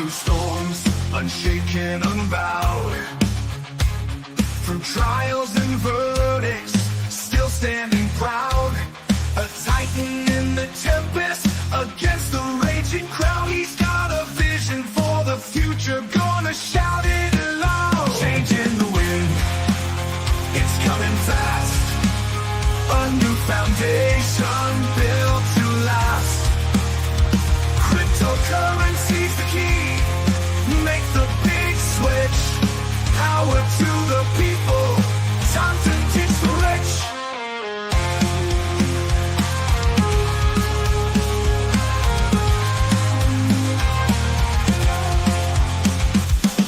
through storms, unshaken, unbowed. Through trials and verdicts, still standing proud. A titan in the tempest, against the raging crowd. He's got a vision for the future, gonna shout it aloud. Changing the wind, it's coming fast. A new foundation built to last. Cryptocurrency's the key, make the big switch. Power to the people, time to teach the rich.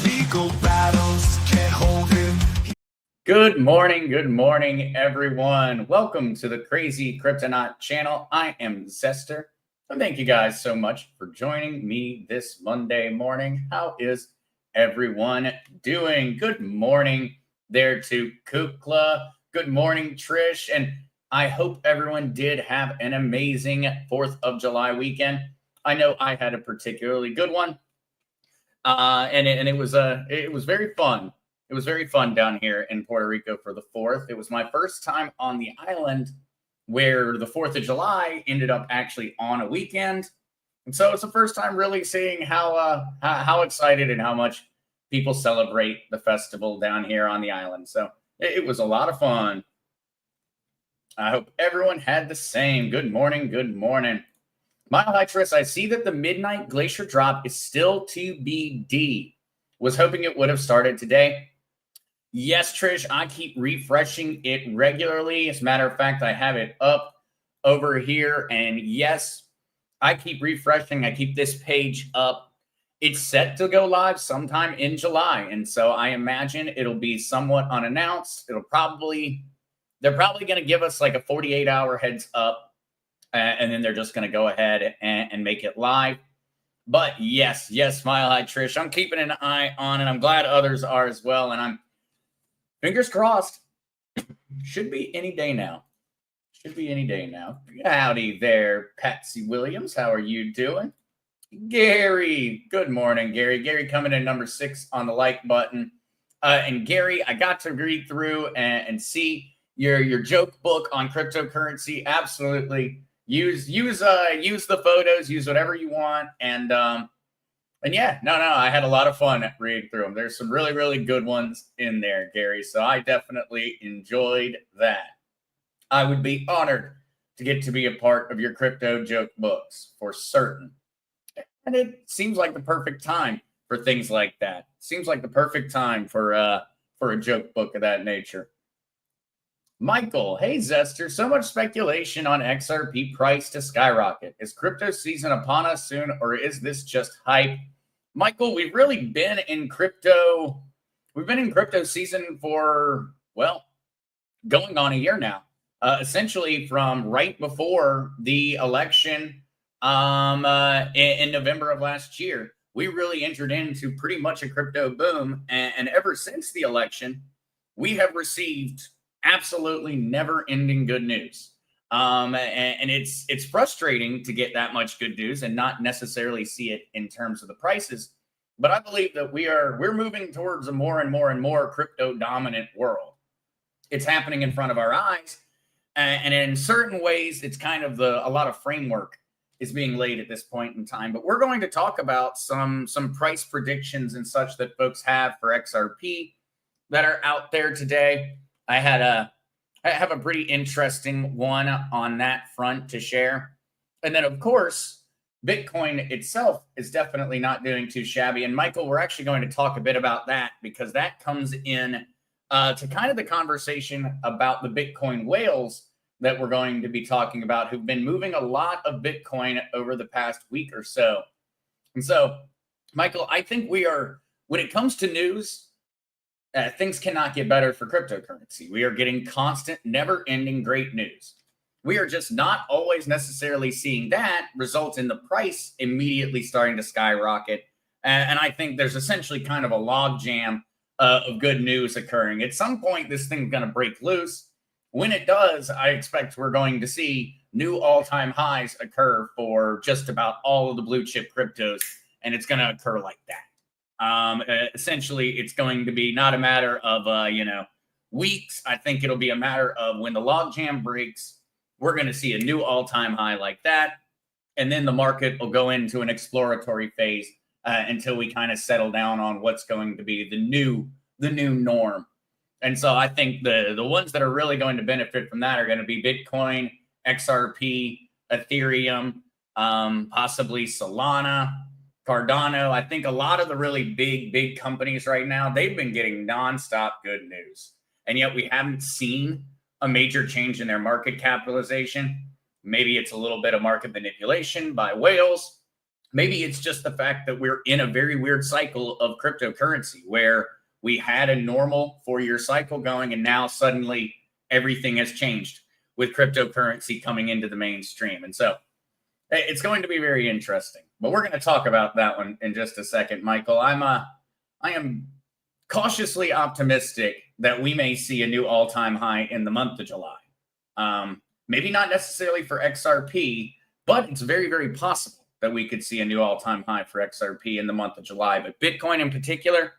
Legal battles can't hold him. Good morning, everyone. Welcome to the Crazy Cryptonaut channel. I am Zester, and thank you guys so much for joining me this Monday morning. How is everyone doing? Good morning there to Kukla. Good morning, Trish, and I hope everyone did have an amazing 4th of July weekend. I know I had a particularly good one, and it was very fun. It was very fun down here in Puerto Rico for the 4th. It was my first time on the island where the 4th of July ended up actually on a weekend. And so it's the first time really seeing how excited and how much people celebrate the festival down here on the island. So it was a lot of fun. I hope everyone had the same. Good morning. Good morning. Mile High Tris, I see that the midnight glacier drop is still TBD. Was hoping it would have started today. Yes, Trish, I keep refreshing it regularly. As a matter of fact, I have it up over here. And yes, I keep refreshing. I keep this page up. It's set to go live sometime in July. And so I imagine it'll be somewhat unannounced. They're probably going to give us like a 48-hour heads up. And then they're just going to go ahead and make it live. But yes, Mile High Trish, I'm keeping an eye on it. I'm glad others are as well. And I'm fingers crossed. Should be any day now. Howdy there, Patsy Williams. How are you doing? Gary, good morning, Gary. Gary coming in number 6 on the like button. And Gary, I got to read through and see your joke book on cryptocurrency. Absolutely. Use the photos, use whatever you want. And yeah, no, I had a lot of fun reading through them. There's some really, really good ones in there, Gary. So I definitely enjoyed that. I would be honored to get to be a part of your crypto joke books for certain. And it seems like the perfect time for things like that. Seems like the perfect time for a joke book of that nature. Michael, hey Zester, so much speculation on XRP price to skyrocket. Is crypto season upon us soon, or is this just hype? Michael, we've really been in crypto. We've been in crypto season for, well, going on a year now. Essentially from right before the election in November of last year, we really entered into pretty much a crypto boom. And ever since the election, we have received absolutely never-ending good news. And it's frustrating to get that much good news and not necessarily see it in terms of the prices. But I believe that we're moving towards a more and more crypto dominant world. It's happening in front of our eyes. And in certain ways, it's kind of a lot of framework is being laid at this point in time. But we're going to talk about some price predictions and such that folks have for XRP that are out there today. I have a pretty interesting one on that front to share. And then, of course, Bitcoin itself is definitely not doing too shabby. And Michael, we're actually going to talk a bit about that because that comes in to kind of the conversation about the Bitcoin whales that we're going to be talking about, who've been moving a lot of Bitcoin over the past week or so. And so, Michael, I think we are, when it comes to news, things cannot get better for cryptocurrency. We are getting constant, never-ending great news. We are just not always necessarily seeing that result in the price immediately starting to skyrocket. And I think there's essentially kind of a log jam of good news occurring. At some point, this thing's going to break loose. When it does, I expect we're going to see new all-time highs occur for just about all of the blue chip cryptos and it's going to occur like that. Essentially, it's going to be not a matter of, weeks. I think it'll be a matter of when the logjam breaks, we're going to see a new all-time high like that. And then the market will go into an exploratory phase until we kind of settle down on what's going to be the new norm. And so I think the ones that are really going to benefit from that are going to be Bitcoin, XRP, Ethereum, possibly Solana, Cardano. I think a lot of the really big companies right now, they've been getting nonstop good news. And yet we haven't seen a major change in their market capitalization. Maybe it's a little bit of market manipulation by whales. Maybe it's just the fact that we're in a very weird cycle of cryptocurrency where we had a normal 4-year cycle going, and now suddenly everything has changed with cryptocurrency coming into the mainstream. And so it's going to be very interesting. But we're going to talk about that one in just a second, Michael. I am cautiously optimistic that we may see a new all-time high in the month of July. Maybe not necessarily for XRP, but it's very, very possible that we could see a new all-time high for XRP in the month of July. But Bitcoin in particular,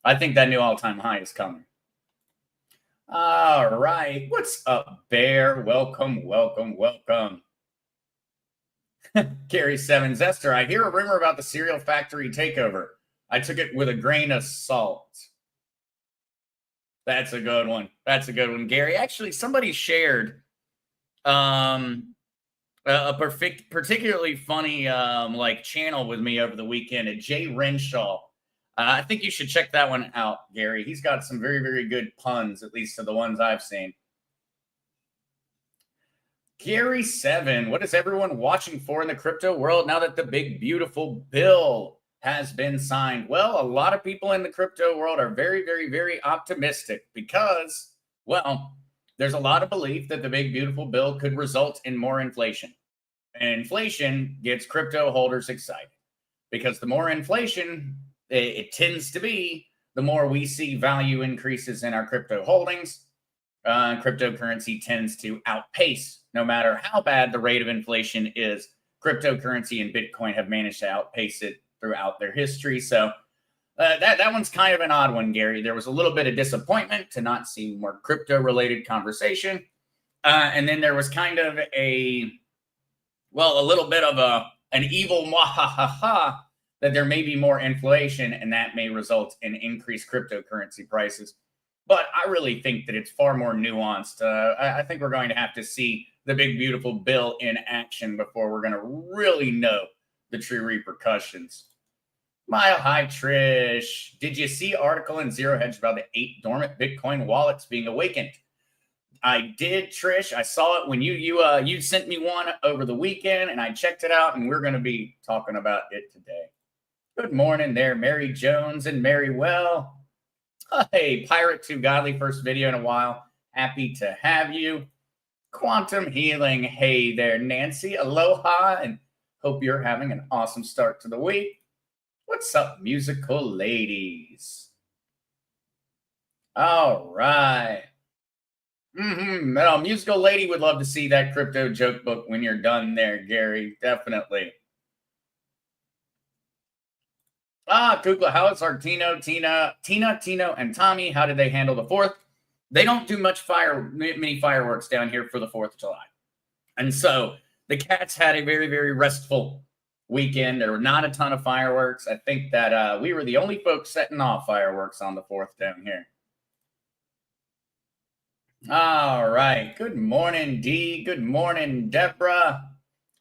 I think that new all-time high is coming. All right. What's up, Bear? Welcome. Gary 7 Zester, I hear a rumor about the cereal factory takeover. I took it with a grain of salt. That's a good one. Gary. Actually, somebody shared a particularly funny channel with me over the weekend at Jay Renshaw. I think you should check that one out, Gary. He's got some very, very good puns, at least to the ones I've seen. Gary 7, what is everyone watching for in the crypto world now that the big, beautiful bill has been signed? Well, a lot of people in the crypto world are very, very, very optimistic because, well, there's a lot of belief that the big, beautiful bill could result in more inflation. And inflation gets crypto holders excited because the more inflation it tends to be, the more we see value increases in our crypto holdings. Cryptocurrency tends to outpace, no matter how bad the rate of inflation is. Cryptocurrency and Bitcoin have managed to outpace it throughout their history. So that one's kind of an odd one, Gary. There was a little bit of disappointment to not see more crypto-related conversation. And then there was kind of a little bit of an evil mwahaha that there may be more inflation and that may result in increased cryptocurrency prices. But I really think that it's far more nuanced. I think we're going to have to see the big, beautiful bill in action before we're going to really know the true repercussions. Mile High Trish, did you see article in Zero Hedge about the 8 dormant Bitcoin wallets being awakened? I did, Trish. I saw it when you sent me one over the weekend, and I checked it out, and we're going to be talking about it today. Good morning there, Mary Jones and Mary Well. Hey, Pirate 2 Godly, first video in a while. Happy to have you. Quantum Healing. Hey there, Nancy. Aloha, and hope you're having an awesome start to the week. What's up, musical ladies? All right. Musical lady would love to see that crypto joke book when you're done there, Gary. Definitely. Kukla, how is our Tina, Tino, and Tommy? How did they handle the 4th? They don't do many fireworks down here for the 4th of July. And so the cats had a very, very restful weekend. There were not a ton of fireworks. I think that we were the only folks setting off fireworks on the 4th down here. All right. Good morning, Dee. Good morning, Deborah.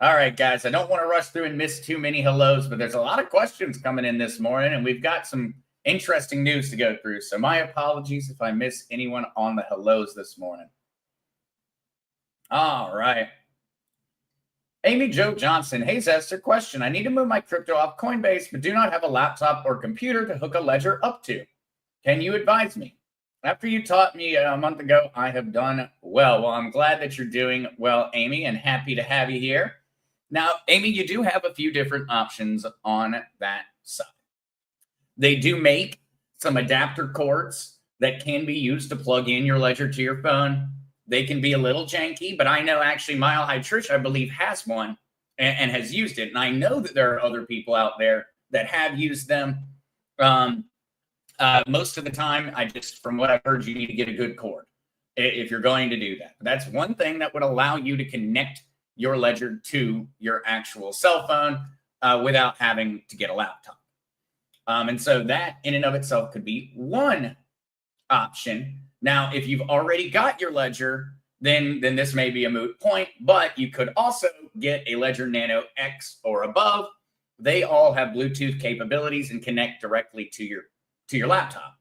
All right, guys, I don't want to rush through and miss too many hellos, but there's a lot of questions coming in this morning, and we've got some interesting news to go through. So my apologies if I miss anyone on the hellos this morning. All right. Amy Jo Johnson. Hey, Zester, question. I need to move my crypto off Coinbase, but do not have a laptop or computer to hook a ledger up to. Can you advise me? After you taught me a month ago, I have done well. Well, I'm glad that you're doing well, Amy, and happy to have you here. Now, Amy, you do have a few different options on that side. They do make some adapter cords that can be used to plug in your ledger to your phone. They can be a little janky, but I know actually Mile High Trish, I believe, has one and has used it. And I know that there are other people out there that have used them. Most of the time, from what I've heard, you need to get a good cord if you're going to do that. That's one thing that would allow you to connect your ledger to your actual cell phone without having to get a laptop. And so that in and of itself could be one option. Now, if you've already got your ledger, then this may be a moot point, but you could also get a Ledger Nano X or above. They all have Bluetooth capabilities and connect directly to your laptop.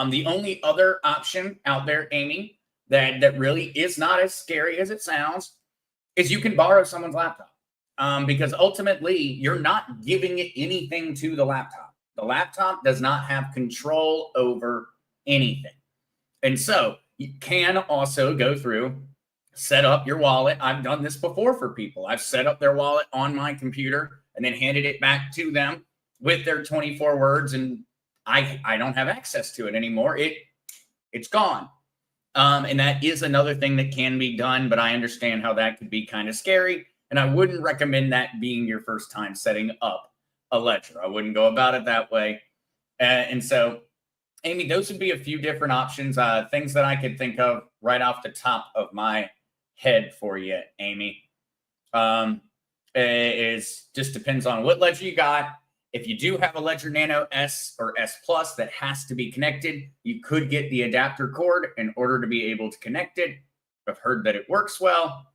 The only other option out there, Amy, that really is not as scary as it sounds, is you can borrow someone's laptop. Because ultimately, you're not giving it anything to the laptop. The laptop does not have control over anything. And so you can also go through, set up your wallet. I've done this before for people. I've set up their wallet on my computer and then handed it back to them with their 24 words, and I don't have access to it anymore. It's gone. And that is another thing that can be done, but I understand how that could be kind of scary. And I wouldn't recommend that being your first time setting up a ledger. I wouldn't go about it that way. And so, Amy, those would be a few different options, things that I could think of right off the top of my head for you, Amy. It just depends on what ledger you got. If you do have a Ledger Nano S or S Plus that has to be connected, you could get the adapter cord in order to be able to connect it. I've heard that it works well.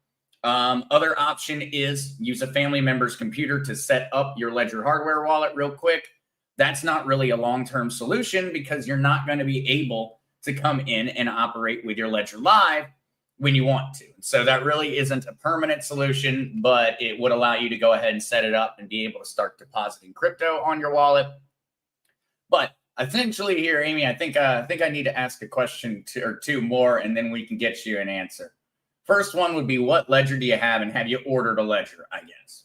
Other option is use a family member's computer to set up your Ledger hardware wallet real quick. That's not really a long-term solution because you're not going to be able to come in and operate with your Ledger Live when you want to. So that really isn't a permanent solution, but it would allow you to go ahead and set it up and be able to start depositing crypto on your wallet. But essentially here, Amy, I think I need to ask a question or two more, and then we can get you an answer. First one would be, what ledger do you have, and have you ordered a ledger, I guess?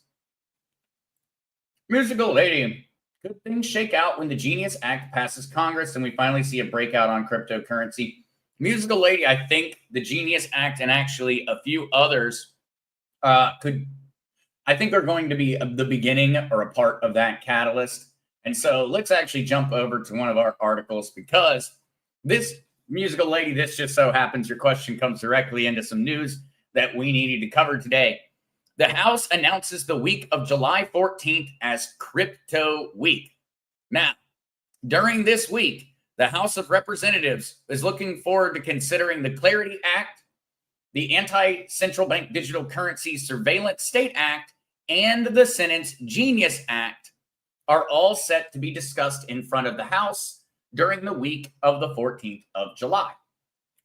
Musical Lady, could things shake out when the Genius Act passes Congress and we finally see a breakout on cryptocurrency? Musical Lady, I think the Genius Act and actually a few others are going to be the beginning or a part of that catalyst. And so let's actually jump over to one of our articles, because this, Musical Lady, this just so happens your question comes directly into some news that we needed to cover today. The House announces the week of July 14th as Crypto Week. Now, during this week, the House of Representatives is looking forward to considering the Clarity Act, the Anti-Central Bank Digital Currency Surveillance State Act, and the Senate's Genius Act are all set to be discussed in front of the House during the week of the 14th of July.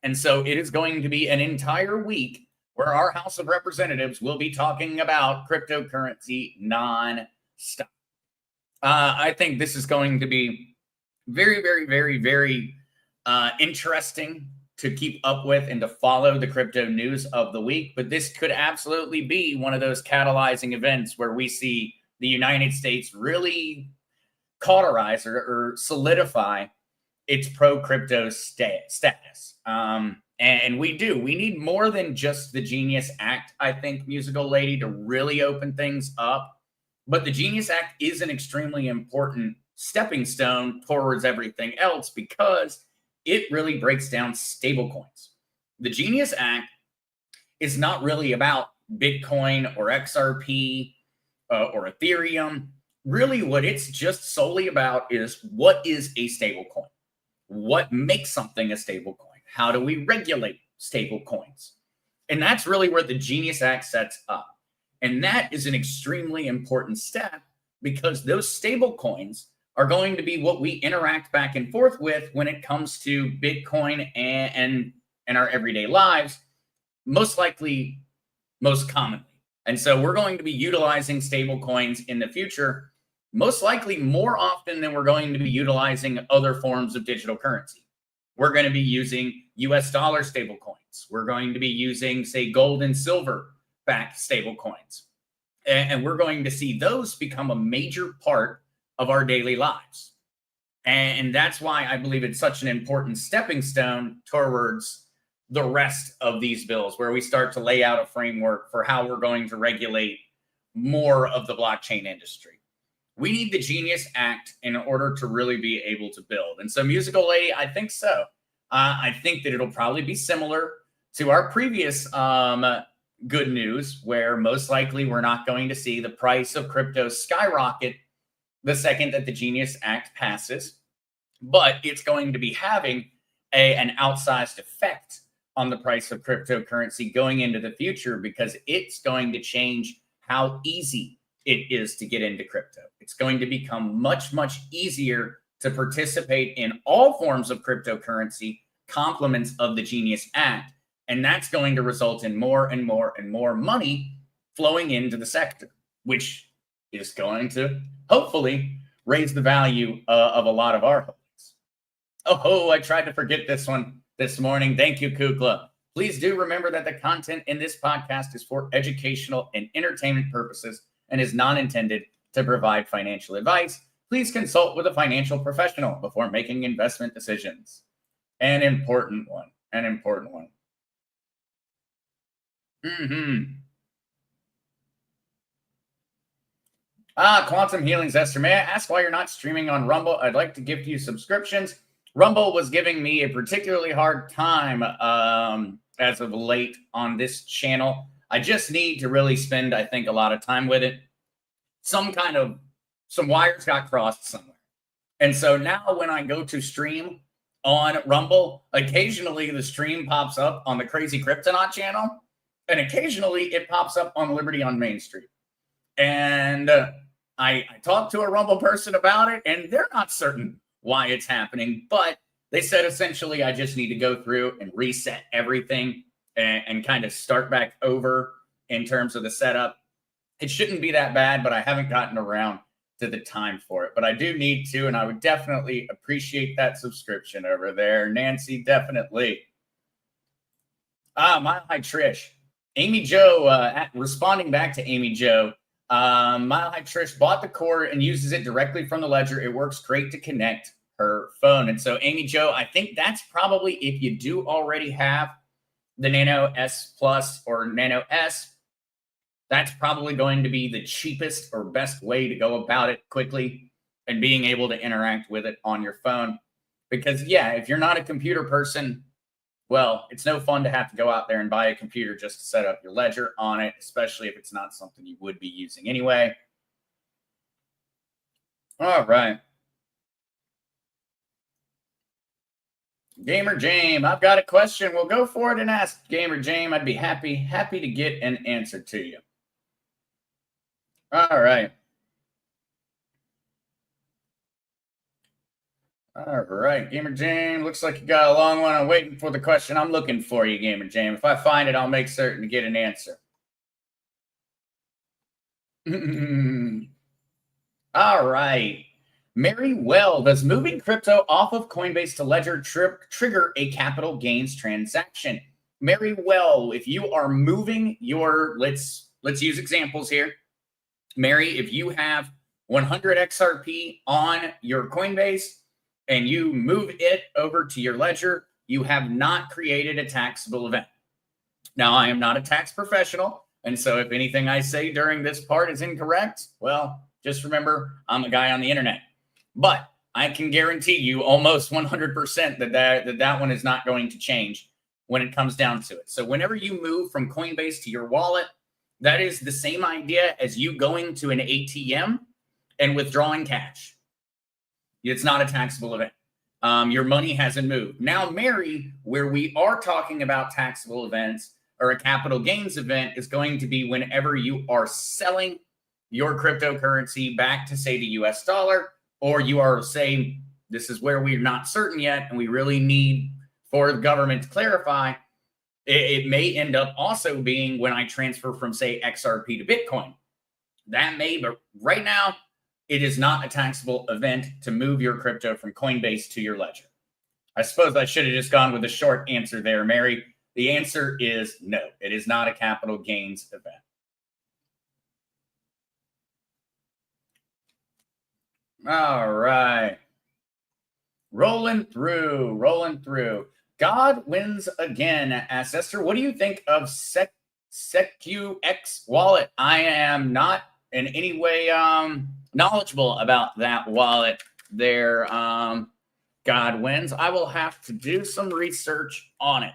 And so it is going to be an entire week where our House of Representatives will be talking about cryptocurrency non-stop. I think this is going to be very, very, very, very interesting to keep up with and to follow the crypto news of the week. But this could absolutely be one of those catalyzing events where we see the United States really cauterize or solidify its pro-crypto status. And we need more than just the Genius Act, I think, Musical Lady, to really open things up. But the Genius Act is an extremely important stepping stone towards everything else, because it really breaks down stablecoins. The Genius Act is not really about Bitcoin or XRP or Ethereum. Really, what it's just solely about is, what is a stablecoin? What makes something a stablecoin? How do we regulate stablecoins? And that's really where the Genius Act sets up. And that is an extremely important step, because those stablecoins are going to be what we interact back and forth with when it comes to Bitcoin and our everyday lives, most likely, most commonly. And so we're going to be utilizing stablecoins in the future, most likely more often than we're going to be utilizing other forms of digital currency. We're going to be using US dollar stablecoins. We're going to be using, say, gold and silver backed stablecoins. And we're going to see those become a major part of our daily lives. And that's why I believe it's such an important stepping stone towards the rest of these bills, where we start to lay out a framework for how we're going to regulate more of the blockchain industry. we need the Genius Act in order to really be able to build. And so, Musical Lady, I think so. I think that it'll probably be similar to our previous good news, where most likely we're not going to see the price of crypto skyrocket the second that the Genius Act passes, but it's going to be having an outsized effect on the price of cryptocurrency going into the future, because it's going to change how easy it is to get into crypto. It's going to become much, much easier to participate in all forms of cryptocurrency, complements of the Genius Act. And that's going to result in more and more and more money flowing into the sector, which is going to hopefully raise the value of a lot of our holdings. Oh, I tried to forget this one this morning. Thank you, Kukla. Please do remember that the content in this podcast is for educational and entertainment purposes and is not intended to provide financial advice. Please consult with a financial professional before making investment decisions. An important one. An important one. Quantum Healing Zester. May I ask why you're not streaming on Rumble? I'd like to gift you subscriptions. Rumble was giving me a particularly hard time as of late on this channel. I just need to really spend, I think, a lot of time with it. Some wires got crossed somewhere. And so now when I go to stream on Rumble, occasionally the stream pops up on the Crazy Kryptonaut channel, and occasionally it pops up on Liberty on Main Street. And I talked to a Rumble person about it, and they're not certain why it's happening, but they said essentially I just need to go through and reset everything and kind of start back over in terms of the setup. It shouldn't be that bad, but I haven't gotten around to the time for it. But I do need to, and I would definitely appreciate that subscription over there. Nancy, definitely. Mile High Trish. Amy Joe, responding back to Amy Joe, Mile High Trish bought the core and uses it directly from the ledger. It works great to connect her phone. And so, Amy Joe, I think that's probably, if you do already have the Nano S Plus or Nano S, that's probably going to be the cheapest or best way to go about it quickly and being able to interact with it on your phone. Because, yeah, if you're not a computer person, well, it's no fun to have to go out there and buy a computer just to set up your ledger on it, especially if it's not something you would be using anyway. All right. Gamer Jame, I've got a question. We'll go for it and ask Gamer Jame. I'd be happy to get an answer to you. All right. All right, Gamer Jame. Looks like you got a long one. I'm waiting for the question. I'm looking for you, Gamer Jame. If I find it, I'll make certain to get an answer. All right. Mary Well, does moving crypto off of Coinbase to Ledger trigger a capital gains transaction? Mary Well, if you are moving your, let's use examples here. Mary, if you have 100 XRP on your Coinbase and you move it over to your ledger, you have not created a taxable event. Now, I am not a tax professional, and so if anything I say during this part is incorrect, well, just remember, I'm a guy on the internet. But I can guarantee you almost 100% that one is not going to change when it comes down to it. So whenever you move from Coinbase to your wallet, that is the same idea as you going to an ATM and withdrawing cash. It's not a taxable event. Your money hasn't moved. Now, Mary, where we are talking about taxable events or a capital gains event is going to be whenever you are selling your cryptocurrency back to, say, the US dollar, or you are saying, this is where we're not certain yet, and we really need for the government to clarify. It may end up also being when I transfer from, say, XRP to Bitcoin. That may, but right now, it is not a taxable event to move your crypto from Coinbase to your ledger. I suppose I should have just gone with a short answer there, Mary. The answer is no. It is not a capital gains event. All right. Rolling through. God wins again. Asks Esther, what do you think of SecQX wallet? I am not in any way knowledgeable about that wallet there, Godwins. I will have to do some research on it.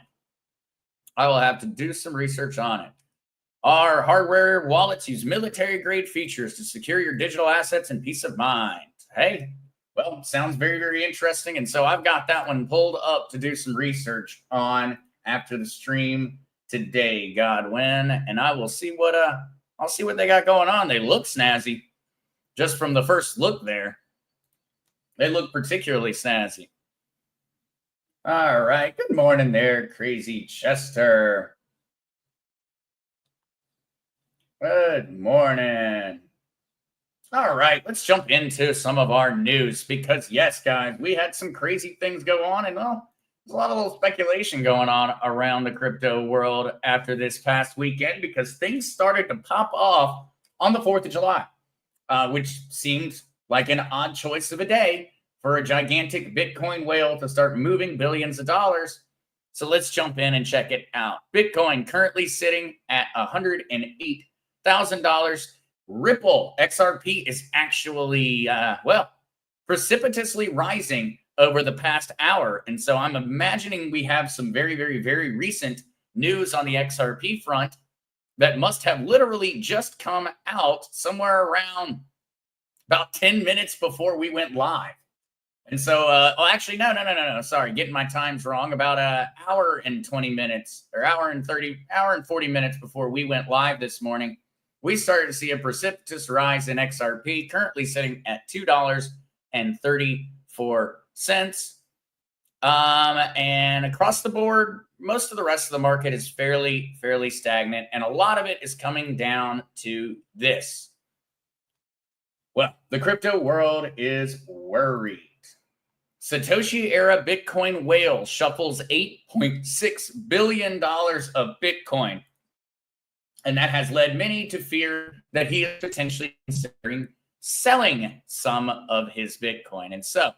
Our hardware wallets use military-grade features to secure your digital assets and peace of mind. Hey, well, sounds very, very interesting. And so I've got that one pulled up to do some research on after the stream today, Godwin. And I will see what they got going on. They look snazzy. Just from the first look there, they look particularly snazzy. All right. Good morning there, Crazy Chester. Good morning. All right, let's jump into some of our news because, yes, guys, we had some crazy things go on, and well, there's a lot of little speculation going on around the crypto world after this past weekend because things started to pop off on the 4th of July, which seemed like an odd choice of a day for a gigantic Bitcoin whale to start moving billions of dollars. So let's jump in and check it out. Bitcoin currently sitting at $108,000. Ripple XRP is actually, precipitously rising over the past hour. And so I'm imagining we have some very, very, very recent news on the XRP front that must have literally just come out somewhere around about 10 minutes before we went live. And so, no. Sorry, getting my times wrong. About an hour and 20 minutes or hour and 40 minutes before we went live this morning, we started to see a precipitous rise in XRP, currently sitting at $2.34. And across the board, most of the rest of the market is fairly stagnant. And a lot of it is coming down to this. Well, the crypto world is worried. Satoshi era Bitcoin whale shuffles $8.6 billion of Bitcoin. And that has led many to fear that he is potentially considering selling some of his Bitcoin. And so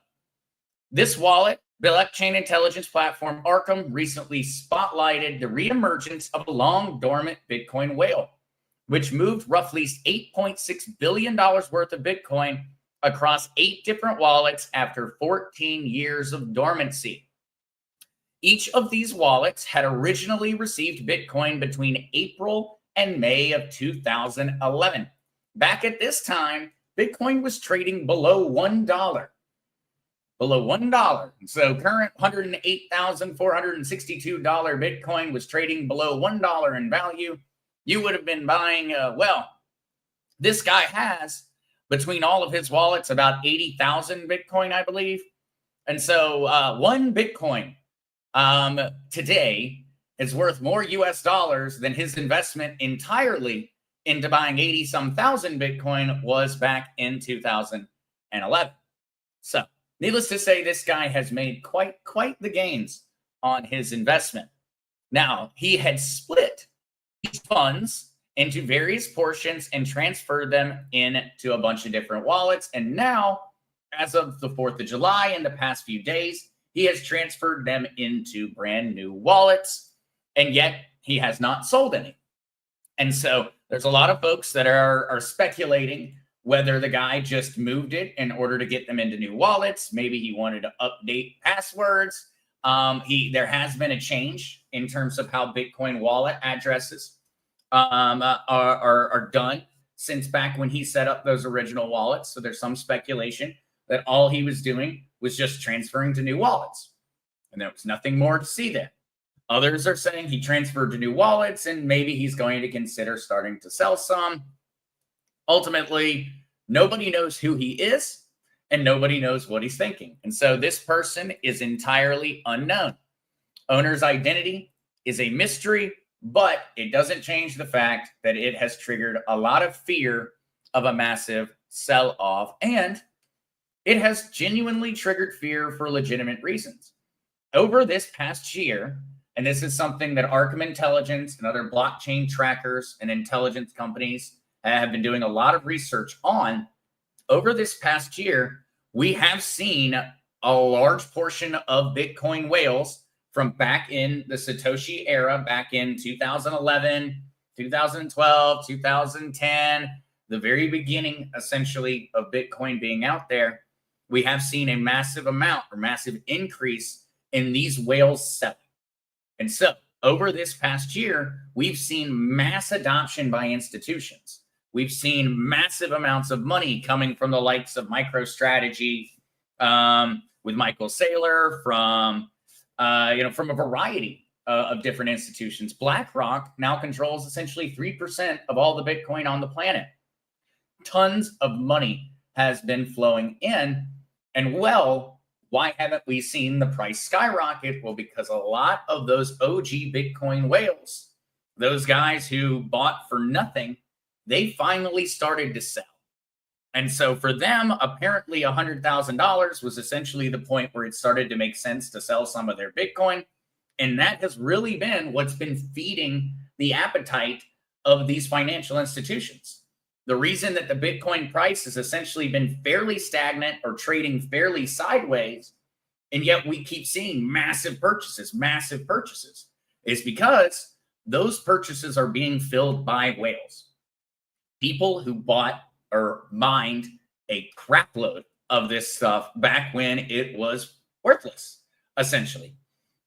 this wallet, blockchain intelligence platform Arkham, recently spotlighted the reemergence of a long dormant Bitcoin whale, which moved roughly $8.6 billion worth of Bitcoin across 8 different wallets after 14 years of dormancy. Each of these wallets had originally received Bitcoin between April and May of 2011. Back at this time, Bitcoin was trading below $1. So current $108,462 Bitcoin was trading below $1 in value. You would have been buying, this guy has, between all of his wallets, about 80,000 Bitcoin, I believe. And so one Bitcoin today is worth more US dollars than his investment entirely into buying 80-some thousand Bitcoin was back in 2011. So needless to say, this guy has made quite the gains on his investment. Now, he had split these funds into various portions and transferred them into a bunch of different wallets. And now, as of the 4th of July, in the past few days, he has transferred them into brand new wallets. And yet he has not sold any. And so there's a lot of folks that are speculating whether the guy just moved it in order to get them into new wallets. Maybe he wanted to update passwords. There has been a change in terms of how Bitcoin wallet addresses are done since back when he set up those original wallets. So there's some speculation that all he was doing was just transferring to new wallets. And there was nothing more to see there. Others are saying he transferred to new wallets and maybe he's going to consider starting to sell some. Ultimately, nobody knows who he is and nobody knows what he's thinking. And so this person is entirely unknown. Owner's identity is a mystery, but it doesn't change the fact that it has triggered a lot of fear of a massive sell-off, and it has genuinely triggered fear for legitimate reasons. Over this past year, and this is something that Arkham Intelligence and other blockchain trackers and intelligence companies have been doing a lot of research on. Over this past year, we have seen a large portion of Bitcoin whales from back in the Satoshi era, back in 2011, 2012, 2010, the very beginning, essentially, of Bitcoin being out there, we have seen a massive amount or massive increase in these whales selling. And so over this past year, we've seen mass adoption by institutions. We've seen massive amounts of money coming from the likes of MicroStrategy, with Michael Saylor, from from a variety of different institutions. BlackRock now controls essentially 3% of all the Bitcoin on the planet. Tons of money has been flowing in. And well, why haven't we seen the price skyrocket? Well, because a lot of those OG Bitcoin whales, those guys who bought for nothing, they finally started to sell. And so for them, apparently $100,000 was essentially the point where it started to make sense to sell some of their Bitcoin. And that has really been what's been feeding the appetite of these financial institutions. The reason that the Bitcoin price has essentially been fairly stagnant or trading fairly sideways, and yet we keep seeing massive purchases, is because those purchases are being filled by whales. People who bought or mined a crapload of this stuff back when it was worthless, essentially.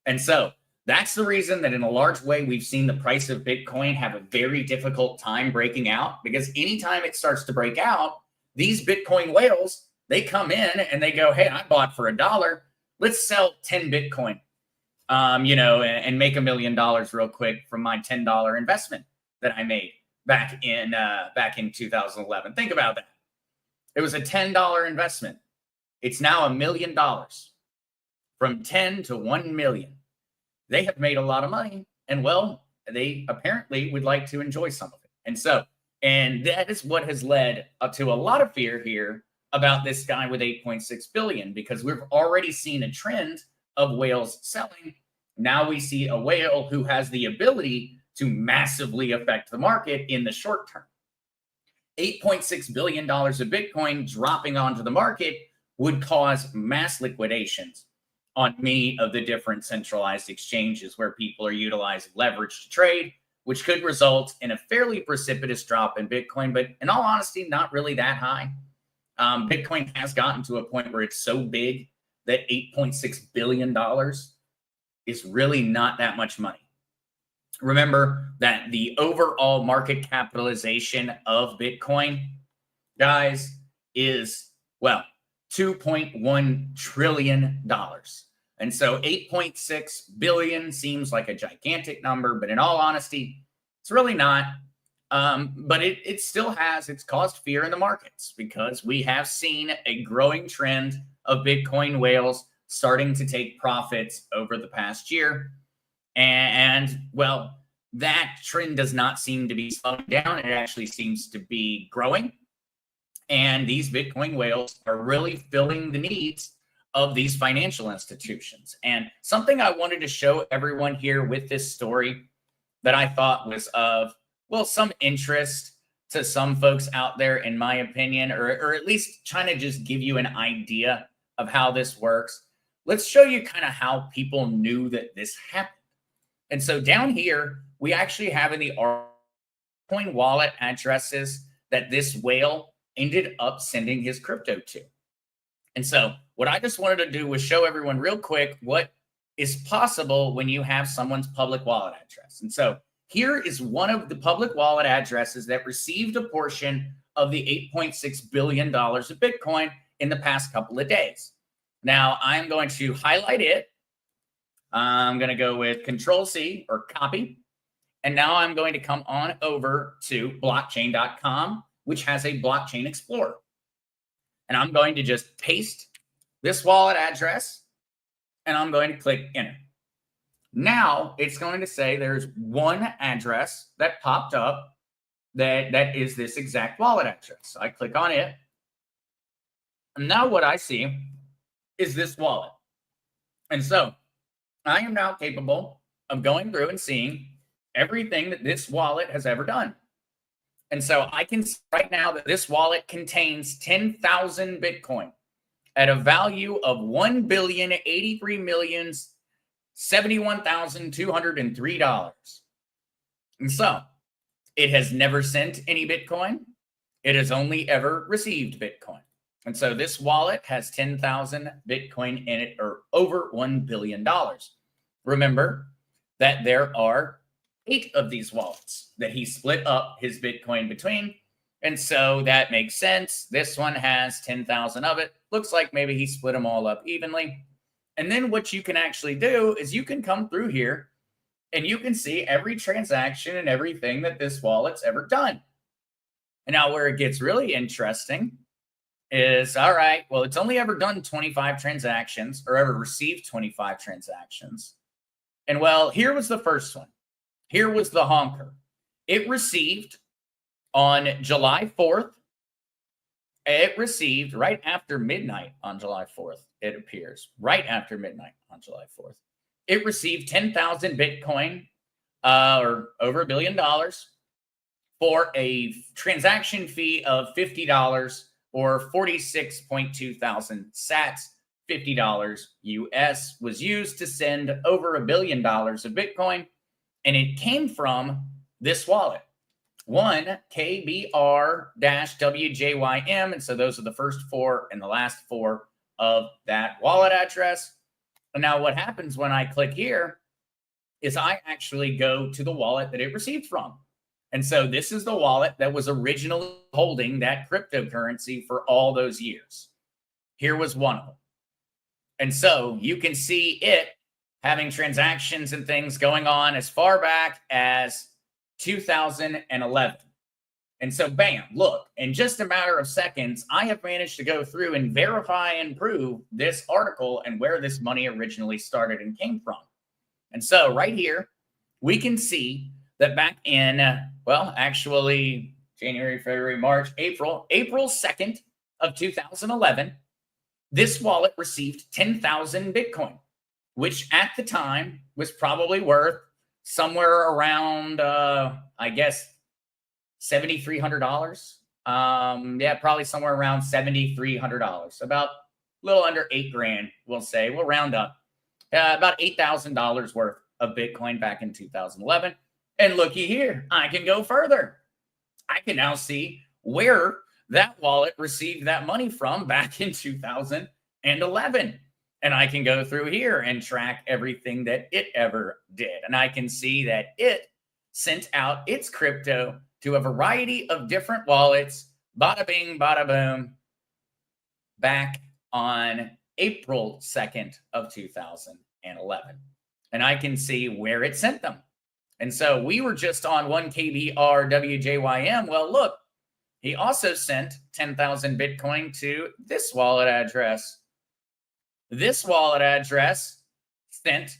And so that's the reason that in a large way, we've seen the price of Bitcoin have a very difficult time breaking out, because anytime it starts to break out, these Bitcoin whales, they come in and they go, hey, I bought for $1. Let's sell 10 Bitcoin, and make $1 million real quick from my $10 investment that I made back in 2011. Think about that. It was a $10 investment. It's now $1 million. From 10 to 1 million. They have made a lot of money, and well, they apparently would like to enjoy some of it. And that is what has led to a lot of fear here about this guy with 8.6 billion, because we've already seen a trend of whales selling. Now we see a whale who has the ability to massively affect the market in the short term. $8.6 billion of Bitcoin dropping onto the market would cause mass liquidations on many of the different centralized exchanges where people are utilizing leverage to trade, which could result in a fairly precipitous drop in Bitcoin, but in all honesty, not really that high. Bitcoin has gotten to a point where it's so big that $8.6 billion is really not that much money. Remember that the overall market capitalization of Bitcoin, guys, is, well, $2.1 trillion. And so 8.6 billion seems like a gigantic number, but in all honesty, it's really not. But it still it's caused fear in the markets, because we have seen a growing trend of Bitcoin whales starting to take profits over the past year. And well, that trend does not seem to be slowing down. It actually seems to be growing. And these Bitcoin whales are really filling the needs of these financial institutions. And something I wanted to show everyone here with this story that I thought was of, well, some interest to some folks out there, in my opinion, or at least trying to just give you an idea of how this works. Let's show you kind of how people knew that this happened. And so down here, we actually have in the Bitcoin wallet addresses that this whale ended up sending his crypto to. And so what I just wanted to do was show everyone real quick what is possible when you have someone's public wallet address. And so here is one of the public wallet addresses that received a portion of the $8.6 billion of Bitcoin in the past couple of days. Now I'm going to highlight it. I'm going to go with Control-C or copy. And now I'm going to come on over to blockchain.com, which has a blockchain explorer. And I'm going to just paste this wallet address, and I'm going to click enter. Now it's going to say there's one address that popped up that is this exact wallet address. So I click on it. And now what I see is this wallet. And so I am now capable of going through and seeing everything that this wallet has ever done. And so I can see right now that this wallet contains 10,000 Bitcoin at a value of $1,083,071,203. And so it has never sent any Bitcoin. it has only ever received Bitcoin. And so this wallet has 10,000 Bitcoin in it, or over $1 billion. Remember that there are 8 of these wallets that he split up his Bitcoin between. And so that makes sense. This one has 10,000 of it. Looks like maybe he split them all up evenly. And then what you can actually do is you can come through here and you can see every transaction and everything that this wallet's ever done. And now where it gets really interesting is, all right, well, it's only ever done 25 transactions, or ever received 25 transactions. And well, here was the first one. Here was the honker. It received on July 4th. It received right after midnight on July 4th. It appears right after midnight on July 4th. It received 10,000 Bitcoin, or over $1 billion, for a transaction fee of $50, or 46.2 thousand sats. $50 US was used to send over $1 billion of Bitcoin, and it came from this wallet. One KBR-WJYM, and so those are the first 4 and the last 4 of that wallet address. And now what happens when I click here is I actually go to the wallet that it received from. And so this is the wallet that was originally holding that cryptocurrency for all those years. Here was one of them. And so you can see it having transactions and things going on as far back as 2011. And so, bam, look, in just a matter of seconds, I have managed to go through and verify and prove this article and where this money originally started and came from. And so right here, we can see that back in, well, actually January, February, March, April 2nd of 2011, this wallet received 10,000 Bitcoin, which at the time was probably worth somewhere around, I guess, $7,300. Yeah, probably somewhere around $7,300. About a little under $8,000, we'll say. We'll round up. About $8,000 worth of Bitcoin back in 2011. And looky here, I can go further. I can now see where that wallet received that money from back in 2011. And I can go through here and track everything that it ever did. And I can see that it sent out its crypto to a variety of different wallets, bada bing, bada boom, back on April 2nd of 2011. And I can see where it sent them. And so we were just on 1KBR-WJYM. Well, look, he also sent 10,000 Bitcoin to this wallet address. This wallet address sent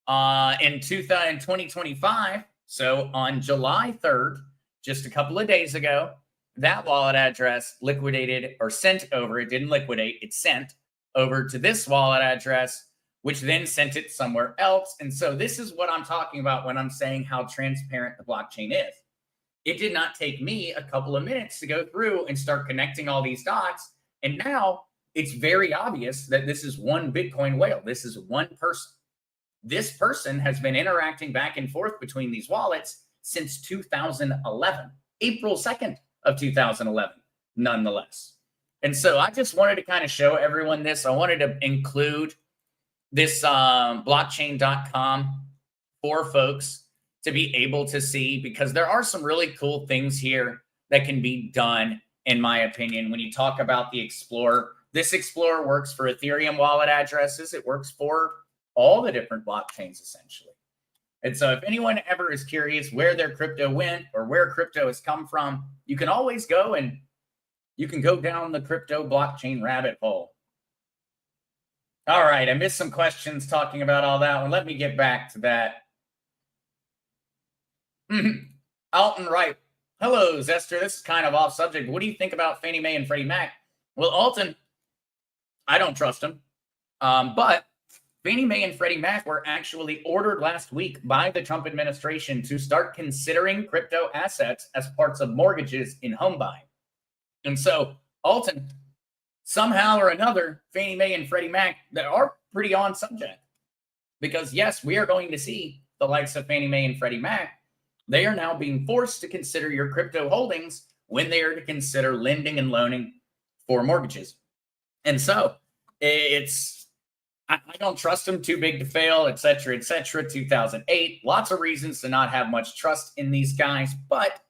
in 2025. So on July 3rd, just a couple of days ago, that wallet address liquidated or sent over. It didn't liquidate. It sent over to this wallet address, which then sent it somewhere else. And so this is what I'm talking about when I'm saying how transparent the blockchain is. It did not take me a couple of minutes to go through and start connecting all these dots. And now it's very obvious that this is one Bitcoin whale. This is one person. This person has been interacting back and forth between these wallets since 2011, April 2nd of 2011, nonetheless. And so I just wanted to kind of show everyone this. I wanted to include this blockchain.com for folks to be able to see, because there are some really cool things here that can be done, in my opinion. When you talk about the Explorer, this Explorer works for Ethereum wallet addresses. It works for all the different blockchains, essentially. And so if anyone ever is curious where their crypto went or where crypto has come from, you can always go and you can go down the crypto blockchain rabbit hole. All right, I missed some questions talking about all that one. Let me get back to that. Alton Wright. Hello, Zester. This is kind of off subject. What do you think about Fannie Mae and Freddie Mac? Well, Alton, I don't trust them. But Fannie Mae and Freddie Mac were actually ordered last week by the Trump administration to start considering crypto assets as parts of mortgages in home buying. And so, Alton, somehow or another, Fannie Mae and Freddie Mac that are pretty on subject. Because yes, we are going to see the likes of Fannie Mae and Freddie Mac. They are now being forced to consider your crypto holdings when they are to consider lending and loaning for mortgages. And so I don't trust them, too big to fail, et cetera, et cetera. 2008, lots of reasons to not have much trust in these guys, but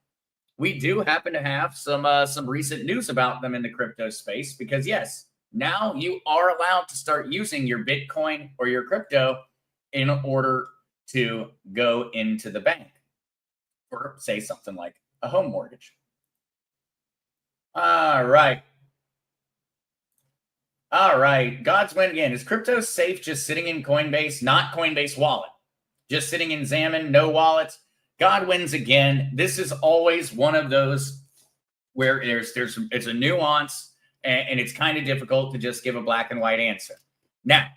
we do happen to have some recent news about them in the crypto space because, yes, now you are allowed to start using your Bitcoin or your crypto in order to go into the bank or say something like a home mortgage. All right. All right. God's win again. Is crypto safe just sitting in Coinbase, not Coinbase wallet? Just sitting in Xammon, no wallets? God wins again. This is always one of those where it's a nuance and it's kind of difficult to just give a black and white answer. Now,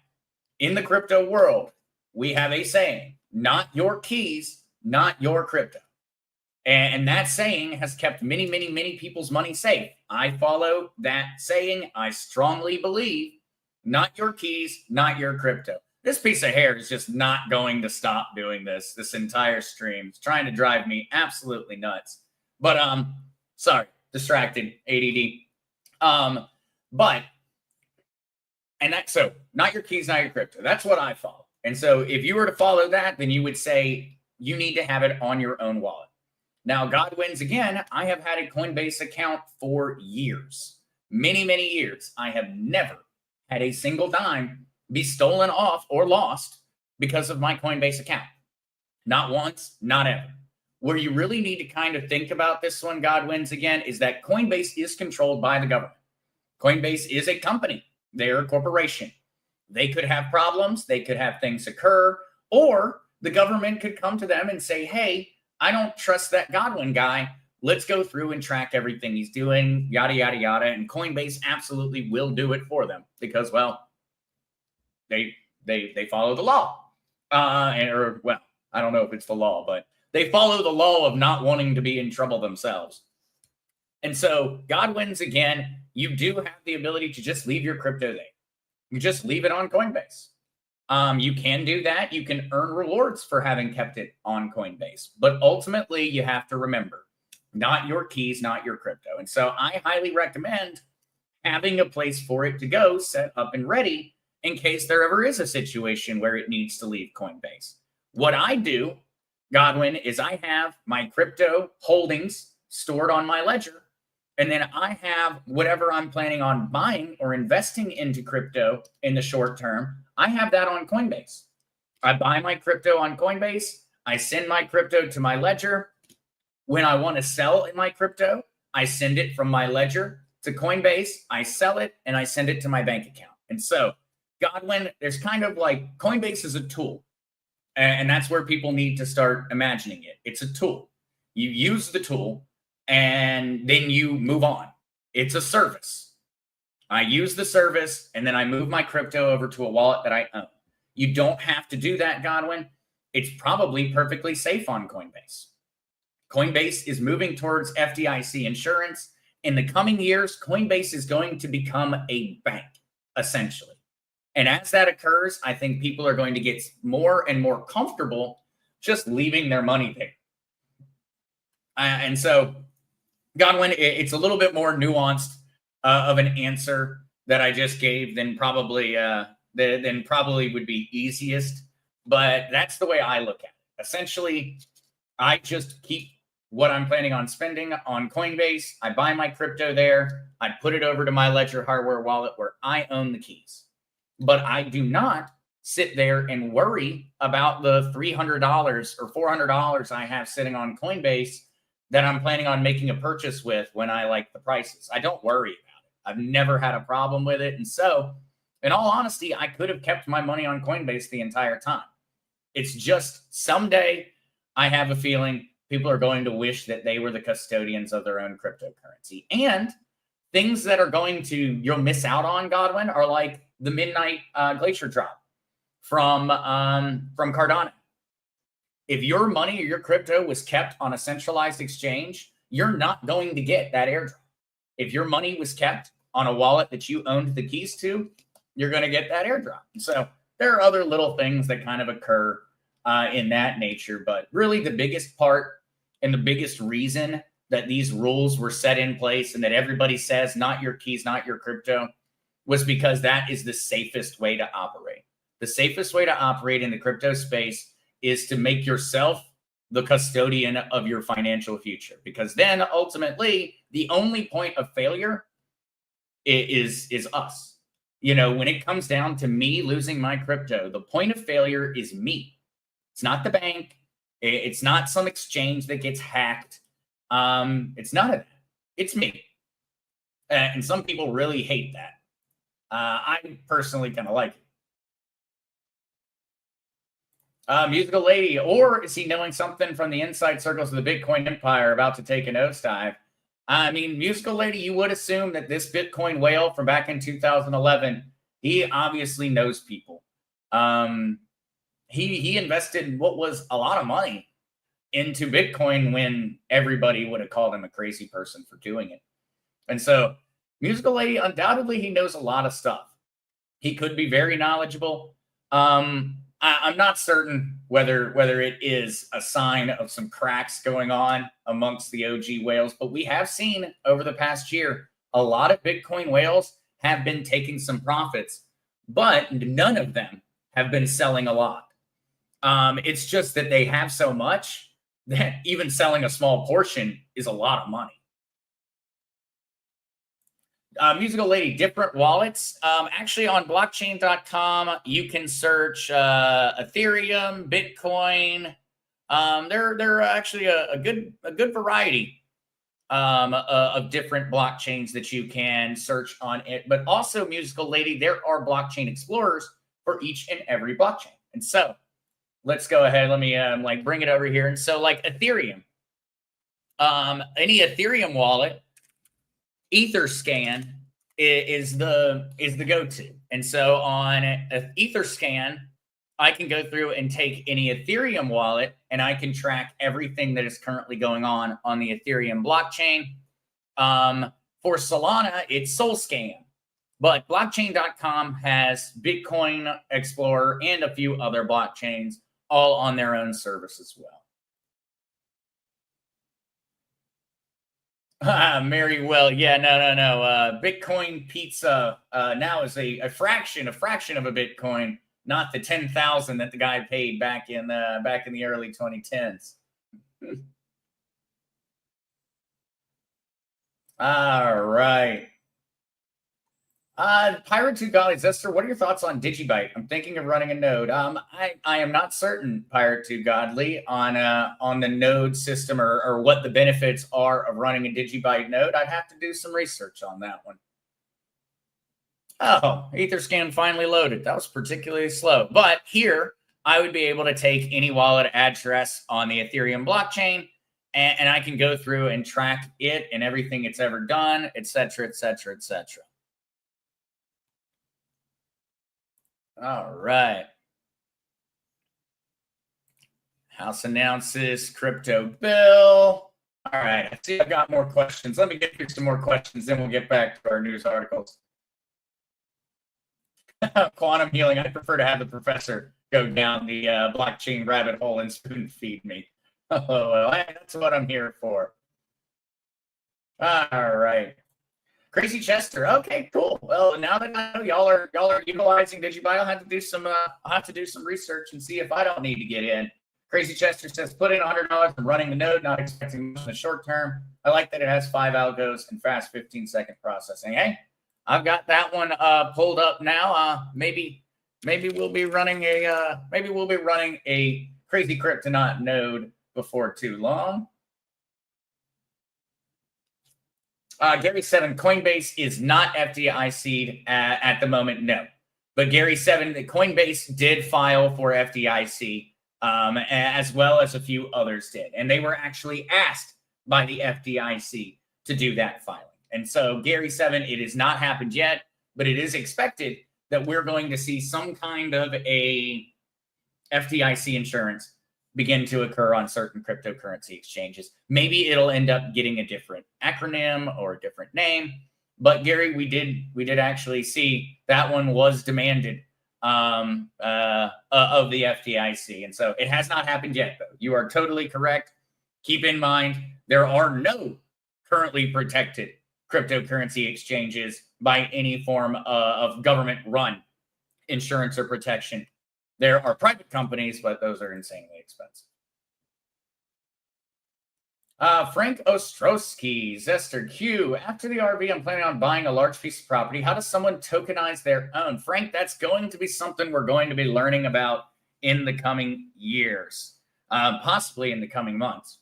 in the crypto world, we have a saying, not your keys, not your crypto. And that saying has kept many, many, many people's money safe. I follow that saying. I strongly believe, not your keys, not your crypto. This piece of hair is just not going to stop doing this entire stream. It's trying to drive me absolutely nuts. But sorry, distracted, ADD. But so not your keys, not your crypto. That's what I follow. And so if you were to follow that, then you would say you need to have it on your own wallet. Now, God wins again. I have had a Coinbase account for years, many, many years. I have never had a single dime be stolen off or lost because of my Coinbase account. Not once, not ever. Where you really need to kind of think about this one, God wins again, is that Coinbase is controlled by the government. Coinbase is a company. They're a corporation. They could have problems. They could have things occur, or the government could come to them and say, hey, I don't trust that Godwin guy. Let's go through and track everything he's doing, yada, yada, yada. And Coinbase absolutely will do it for them because, well, they follow the law. I don't know if it's the law, but they follow the law of not wanting to be in trouble themselves. And so God wins again. You do have the ability to just leave your crypto there. You just leave it on Coinbase. You can do that. You can earn rewards for having kept it on Coinbase. But ultimately, you have to remember, not your keys, not your crypto. And so I highly recommend having a place for it to go set up and ready in case there ever is a situation where it needs to leave Coinbase. What I do, Godwin, is I have my crypto holdings stored on my ledger. And then I have whatever I'm planning on buying or investing into crypto in the short term. I have that on Coinbase. I buy my crypto on Coinbase. I send my crypto to my ledger. When I want to sell in my crypto, I send it from my ledger to Coinbase. I sell it and I send it to my bank account. And so, Godwin, there's kind of like Coinbase is a tool. And that's where people need to start imagining it. It's a tool. You use the tool and then you move on. It's a service. I use the service and then I move my crypto over to a wallet that I own. You don't have to do that, Godwin. It's probably perfectly safe on Coinbase. Coinbase is moving towards FDIC insurance. In the coming years, Coinbase is going to become a bank, essentially. And as that occurs, I think people are going to get more and more comfortable just leaving their money there. And so, Godwin, it's a little bit more nuanced of an answer that I just gave than probably would be easiest. But that's the way I look at it. Essentially, I just keep what I'm planning on spending on Coinbase. I buy my crypto there. I put it over to my Ledger hardware wallet where I own the keys. But I do not sit there and worry about the $300 or $400 I have sitting on Coinbase that I'm planning on making a purchase with when I like the prices. I don't worry about it. I've never had a problem with it. And so, in all honesty, I could have kept my money on Coinbase the entire time. It's just someday I have a feeling people are going to wish that they were the custodians of their own cryptocurrency. And things that are going to, you'll miss out on, Godwin, are like the midnight glacier drop from Cardano. If your money or your crypto was kept on a centralized exchange, you're not going to get that airdrop. If your money was kept on a wallet that you owned the keys to, you're going to get that airdrop. So there are other little things that kind of occur in that nature. But really the biggest part and the biggest reason that these rules were set in place and that everybody says, not your keys, not your crypto, was because that is the safest way to operate. The safest way to operate in the crypto space is to make yourself the custodian of your financial future, because then ultimately the only point of failure is us. You know, when it comes down to me losing my crypto, the point of failure is me. It's not the bank. It's not some exchange that gets hacked. It's none of that. It's me. And some people really hate that. I personally kind of like it. Musical lady, or is he knowing something from the inside circles of the Bitcoin empire about to take a nosedive? I mean, musical lady, you would assume that this Bitcoin whale from back in 2011, he obviously knows people. He invested what was a lot of money into Bitcoin when everybody would have called him a crazy person for doing it. And so, musical lady, undoubtedly, he knows a lot of stuff. He could be very knowledgeable. I'm not certain whether it is a sign of some cracks going on amongst the OG whales, but we have seen over the past year a lot of Bitcoin whales have been taking some profits, but none of them have been selling a lot. It's just that they have so much that even selling a small portion is a lot of money. Musical lady, different wallets. Actually, on blockchain.com, you can search Ethereum, Bitcoin. There are actually a good variety of different blockchains that you can search on it. But also, musical lady, there are blockchain explorers for each and every blockchain. And so, let's go ahead. Let me bring it over here. And so, like Ethereum, any Ethereum wallet, Etherscan is the go-to. And so on Etherscan, I can go through and take any Ethereum wallet and I can track everything that is currently going on the Ethereum blockchain. For Solana, it's SolScan. But blockchain.com has Bitcoin Explorer and a few other blockchains all on their own service as well. Very well. Yeah, no. Bitcoin pizza now is a fraction of a Bitcoin, not the 10,000 that the guy paid back in the early 2010s. All right. Pirate 2 Golly Zester, what are your thoughts on Digibyte? I'm thinking of running a node. I am not certain, Pirate 2 Godly, on the node system or what the benefits are of running a Digibyte node. I'd have to do some research on that one. Oh, Etherscan finally loaded. That was particularly slow. But here, I would be able to take any wallet address on the Ethereum blockchain, and I can go through and track it and everything it's ever done, et cetera, et cetera, et cetera. All right. House announces crypto bill. All right. I see I've got more questions. Let me get through some more questions, then we'll get back to our news articles. Quantum healing. I prefer to have the professor go down the blockchain rabbit hole and spoon feed me. Oh, well, that's what I'm here for. All right. Crazy Chester. Okay, cool. Well, now that I know y'all are utilizing Digibyte, I'll have to do some research and see if I don't need to get in. Crazy Chester says, put in $100 from running the node, not expecting much in the short term. I like that it has 5 algos and fast 15-second processing. Hey, I've got that one pulled up now. Maybe we'll be running a Crazy Kryptonaut node before too long. Gary 7, Coinbase is not FDIC'd at the moment, no. But Gary 7, the Coinbase did file for FDIC, as well as a few others did. And they were actually asked by the FDIC to do that filing. And so Gary 7, it has not happened yet, but it is expected that we're going to see some kind of a FDIC insurance begin to occur on certain cryptocurrency exchanges. Maybe it'll end up getting a different acronym or a different name. But Gary, we did actually see that one was demanded of the FDIC. And so it has not happened yet, though. You are totally correct. Keep in mind There are no currently protected cryptocurrency exchanges by any form of government run insurance or protection. There are private companies, but those are insanely expensive. Frank Ostrowski, Zester Q. After the RV, I'm planning on buying a large piece of property. How does someone tokenize their own? Frank, that's going to be something we're going to be learning about in the coming years, possibly in the coming months.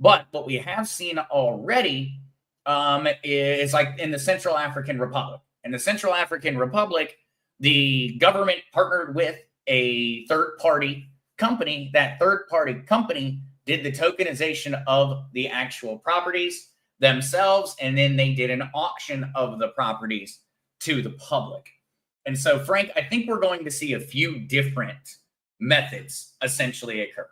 But what we have seen already is like in the Central African Republic. In the Central African Republic, the government partnered with a third-party company. That third-party company did the tokenization of the actual properties themselves, and then they did an auction of the properties to the public. And so, Frank, I think we're going to see a few different methods essentially occur.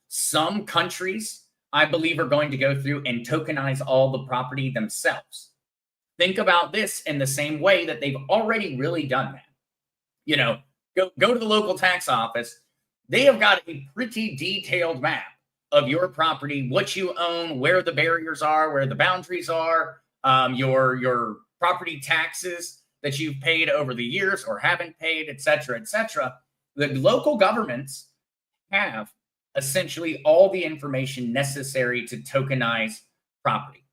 Some countries, I believe, are going to go through and tokenize all the property themselves. Think about this in the same way that they've already really done that. You know, go to the local tax office. They have got a pretty detailed map of your property, what you own, where the barriers are, where the boundaries are, your property taxes that you've paid over the years or haven't paid, et cetera, et cetera. The local governments have essentially all the information necessary to tokenize property.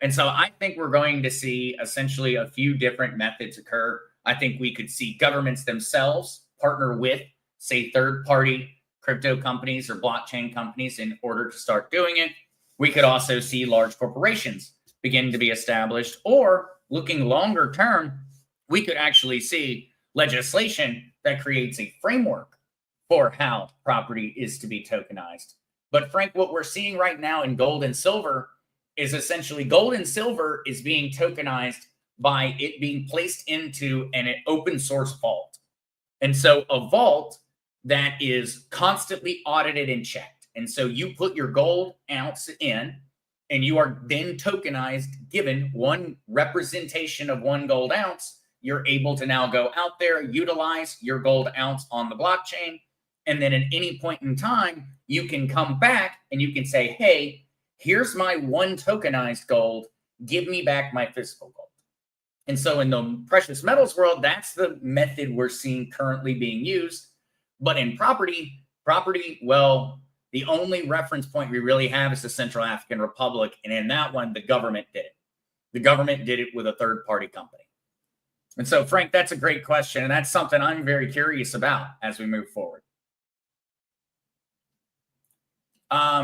And so I think we're going to see essentially a few different methods occur. I think we could see governments themselves partner with, say, third-party crypto companies or blockchain companies in order to start doing it. We could also see large corporations begin to be established, or looking longer term, we could actually see legislation that creates a framework for how property is to be tokenized. But Frank, what we're seeing right now in gold and silver is essentially gold and silver is being tokenized by it being placed into an open source vault. And so a vault that is constantly audited and checked. And so you put your gold ounce in, and you are then tokenized, given one representation of one gold ounce. You're able to now go out there, utilize your gold ounce on the blockchain. And then at any point in time, you can come back and you can say, hey, here's my one tokenized gold. Give me back my physical gold. And so in the precious metals world, that's the method we're seeing currently being used. But in property, well, the only reference point we really have is the Central African Republic. And in that one, the government did it. The government did it with a third-party company. And so, Frank, that's a great question. And that's something I'm very curious about as we move forward.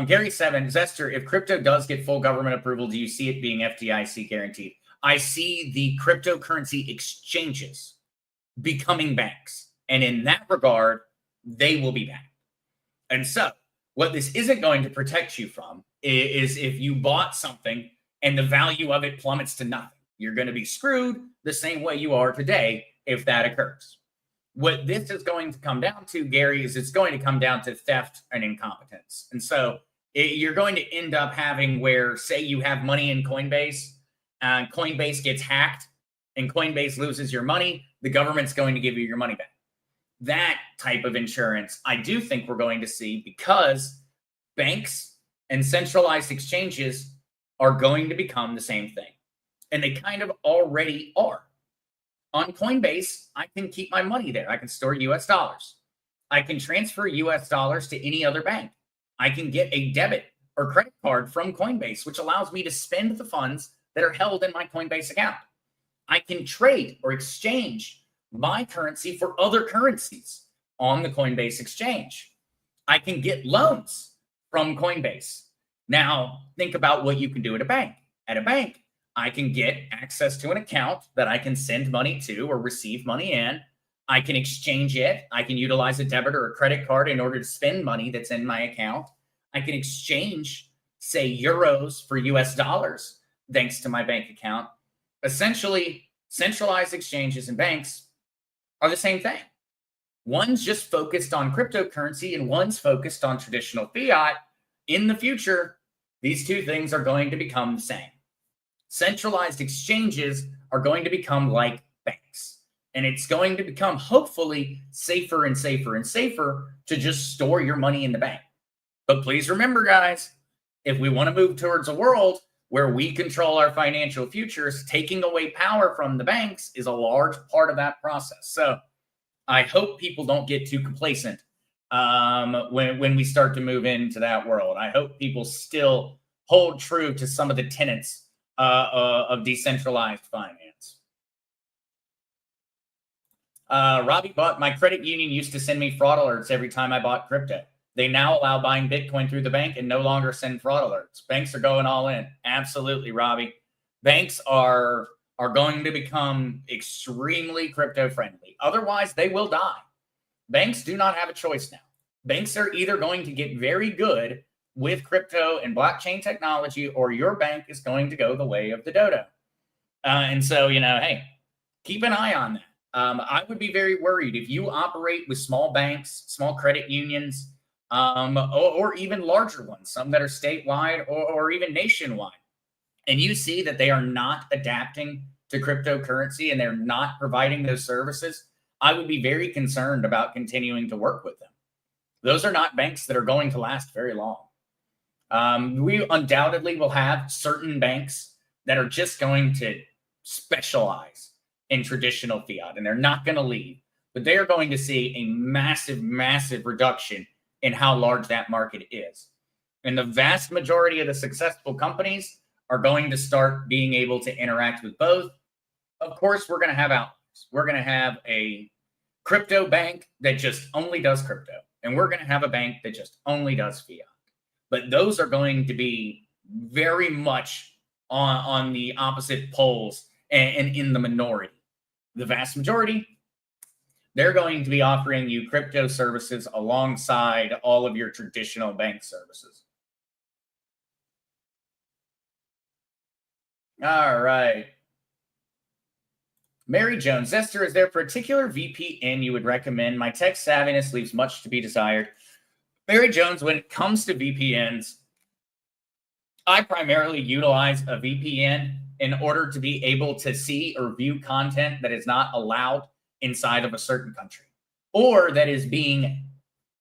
Gary 7, Zester, if crypto does get full government approval, do you see it being FDIC guaranteed? I see the cryptocurrency exchanges becoming banks. And in that regard, they will be banked. And so what this isn't going to protect you from is if you bought something and the value of it plummets to nothing. You're going to be screwed the same way you are today if that occurs. What this is going to come down to, Gary, is it's going to come down to theft and incompetence. And so you're going to end up having where, say you have money in Coinbase, and Coinbase gets hacked and Coinbase loses your money, the government's going to give you your money back. That type of insurance, I do think we're going to see, because banks and centralized exchanges are going to become the same thing. And they kind of already are. On Coinbase, I can keep my money there. I can store US dollars. I can transfer US dollars to any other bank. I can get a debit or credit card from Coinbase, which allows me to spend the funds that are held in my Coinbase account. I can trade or exchange my currency for other currencies on the Coinbase exchange. I can get loans from Coinbase. Now, think about what you can do at a bank. At a bank, I can get access to an account that I can send money to or receive money in. I can exchange it. I can utilize a debit or a credit card in order to spend money that's in my account. I can exchange, say, euros for US dollars thanks to my bank account. Essentially, centralized exchanges and banks are the same thing. One's just focused on cryptocurrency and one's focused on traditional fiat. In the future, these two things are going to become the same. Centralized exchanges are going to become like banks. And it's going to become, hopefully, safer and safer and safer to just store your money in the bank. But please remember, guys, If we want to move towards a world where we control our financial futures, taking away power from the banks is a large part of that process. So I hope people don't get too complacent when we start to move into that world. I hope people still hold true to some of the tenets of decentralized finance. Robbie bought my credit union used to send me fraud alerts every time I bought crypto. They now allow buying Bitcoin through the bank and no longer send fraud alerts. Banks are going all in. Absolutely, Robbie. Banks are going to become extremely crypto friendly. Otherwise, they will die. Banks do not have a choice now. Banks are either going to get very good with crypto and blockchain technology, or your bank is going to go the way of the dodo. And so, hey, keep an eye on that. I would be very worried if you operate with small banks, small credit unions, or even larger ones, some that are statewide or even nationwide, and you see that they are not adapting to cryptocurrency and they're not providing those services, I would be very concerned about continuing to work with them. Those are not banks that are going to last very long. We undoubtedly will have certain banks that are just going to specialize in traditional fiat, and they're not going to leave, but they are going to see a massive, massive reduction in how large that market is. And the vast majority of the successful companies are going to start being able to interact with both. Of course, we're going to have outliers. We're going to have a crypto bank that just only does crypto, and we're going to have a bank that just only does fiat. But those are going to be very much on the opposite poles and in the minority. The vast majority, they're going to be offering you crypto services alongside all of your traditional bank services. All right. Mary Jones, Zester, is there a particular VPN you would recommend? My tech savviness leaves much to be desired. Mary Jones, when it comes to VPNs, I primarily utilize a VPN in order to be able to see or view content that is not allowed inside of a certain country or that is being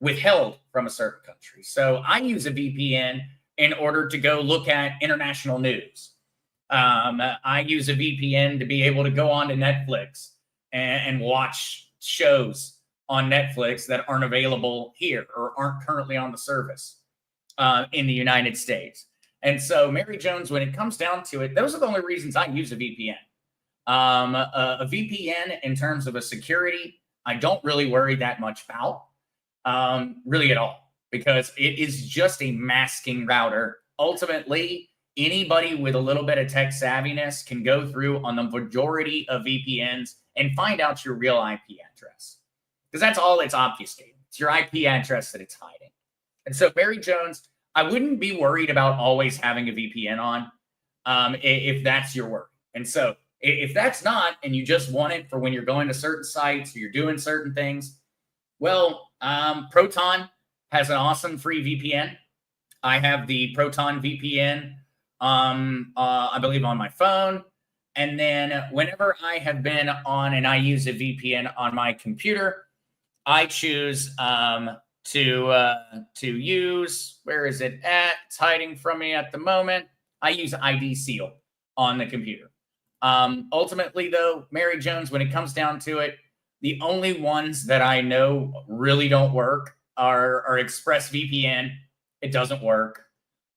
withheld from a certain country. So I use a VPN in order to go look at international news. I use a VPN to be able to go on to Netflix and watch shows on Netflix that aren't available here or aren't currently on the service in the United States. And so, Mary Jones, when it comes down to it, those are the only reasons I use a VPN. A VPN in terms of a security, I don't really worry that much about, really at all, because it is just a masking router. Ultimately, anybody with a little bit of tech savviness can go through on the majority of VPNs and find out your real IP address, because that's all it's obfuscating. It's your IP address that it's hiding. And so, Mary Jones, I wouldn't be worried about always having a VPN on if that's your worry. And so if that's not, and you just want it for when you're going to certain sites or you're doing certain things, well, Proton has an awesome free VPN. I have the Proton VPN, I believe, on my phone. And then whenever I have been on and I use a VPN on my computer, I choose to use, where is it at? It's hiding from me at the moment. I use ID Seal on the computer. Ultimately, though, Mary Jones, when it comes down to it, the only ones that I know really don't work are ExpressVPN. It doesn't work.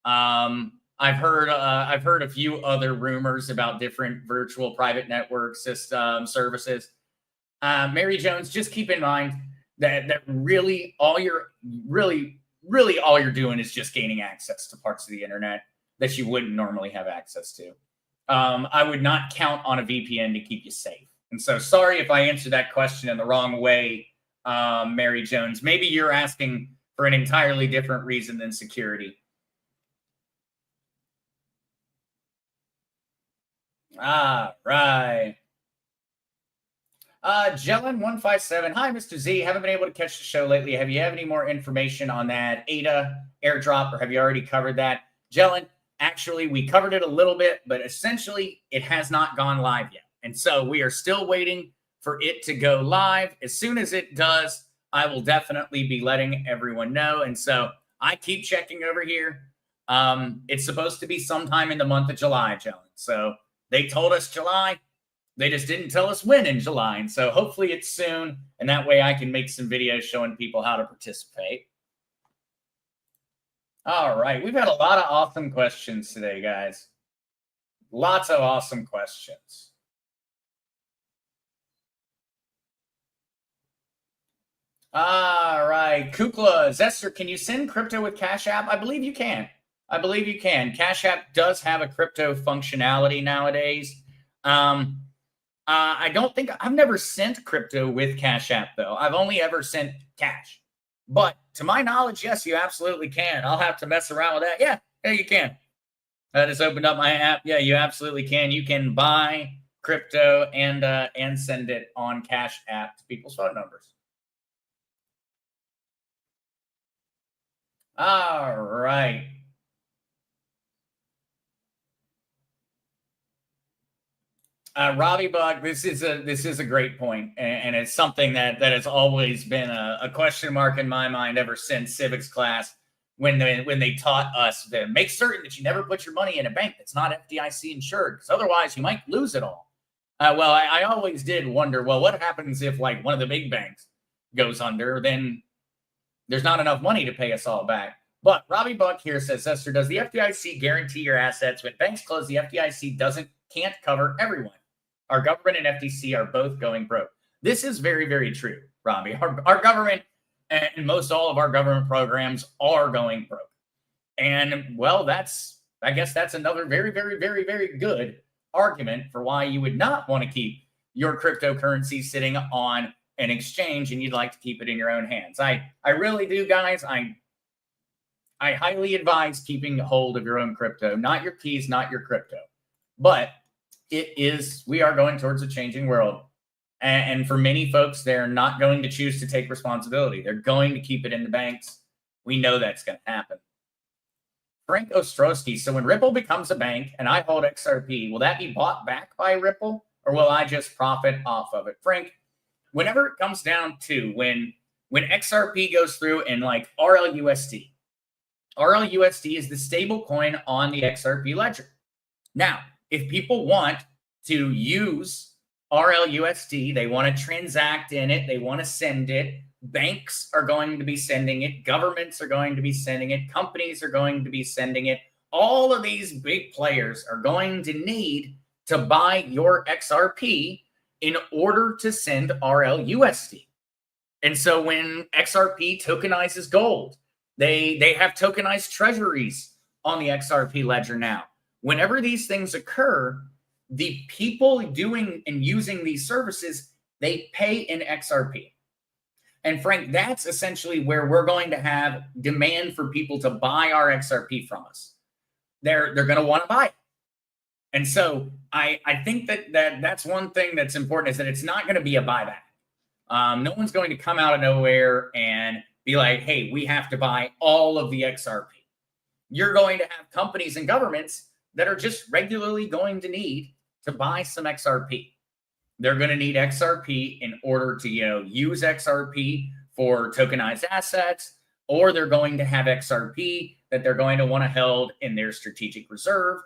I've heard a few other rumors about different virtual private network system services. Mary Jones, just keep in mind that really all you're doing is just gaining access to parts of the internet that you wouldn't normally have access to. I would not count on a VPN to keep you safe. And so sorry if I answered that question in the wrong way, Mary Jones. Maybe you're asking for an entirely different reason than security. Right. Jellin157. Hi, Mr. Z. Haven't been able to catch the show lately. Have you any more information on that ADA airdrop, or have you already covered that? Jellin, actually, we covered it a little bit, but essentially it has not gone live yet. And so we are still waiting for it to go live. As soon as it does, I will definitely be letting everyone know. And so I keep checking over here. It's supposed to be sometime in the month of July, John. So they told us July. They just didn't tell us when in July. And so hopefully it's soon. And that way I can make some videos showing people how to participate. All right. We've had a lot of awesome questions today, guys. Lots of awesome questions. All right. Kukla, Zester, can you send crypto with Cash App? I believe you can. I believe you can. Cash App does have a crypto functionality nowadays. I don't think I've never sent crypto with Cash App, though. I've only ever sent cash. But to my knowledge, yes, you absolutely can. I'll have to mess around with that. Yeah, you can. I just opened up my app. Yeah, you absolutely can. You can buy crypto and send it on Cash App to people's phone numbers. All right. Robbie Buck, this is a great point, and it's something that has always been a question mark in my mind ever since civics class when they taught us to make certain that you never put your money in a bank that's not FDIC insured, because otherwise you might lose it all. Well, I always did wonder, well, what happens if like one of the big banks goes under? Then there's not enough money to pay us all back. But Robbie Buck here says, Esther, does the FDIC guarantee your assets? When banks close, the FDIC can't cover everyone. Our government and FTC are both going broke. This is very, very true, Robbie. Our government and most all of our government programs are going broke. And, well, I guess that's another very, very, very, very good argument for why you would not want to keep your cryptocurrency sitting on an exchange and you'd like to keep it in your own hands. I really do, guys. I highly advise keeping a hold of your own crypto, not your keys, not your crypto. But we are going towards a changing world. And for many folks, they're not going to choose to take responsibility. They're going to keep it in the banks. We know that's going to happen. Frank Ostrowski, so when Ripple becomes a bank and I hold XRP, will that be bought back by Ripple or will I just profit off of it? Frank, whenever it comes down to when XRP goes through and like RLUSD is the stable coin on the XRP ledger. Now, if people want to use RLUSD, they want to transact in it, they want to send it, banks are going to be sending it, governments are going to be sending it, companies are going to be sending it. All of these big players are going to need to buy your XRP in order to send RLUSD. And so when XRP tokenizes gold, they have tokenized treasuries on the XRP ledger now. Whenever these things occur, the people doing and using these services, they pay in XRP. And Frank, that's essentially where we're going to have demand for people to buy our XRP from us. They're going to want to buy it. And so I think that's one thing that's important, is that it's not going to be a buyback. No one's going to come out of nowhere and be like, hey, we have to buy all of the XRP. You're going to have companies and governments that are just regularly going to need to buy some XRP. They're going to need XRP in order to, use XRP for tokenized assets, or they're going to have XRP that they're going to want to hold in their strategic reserve.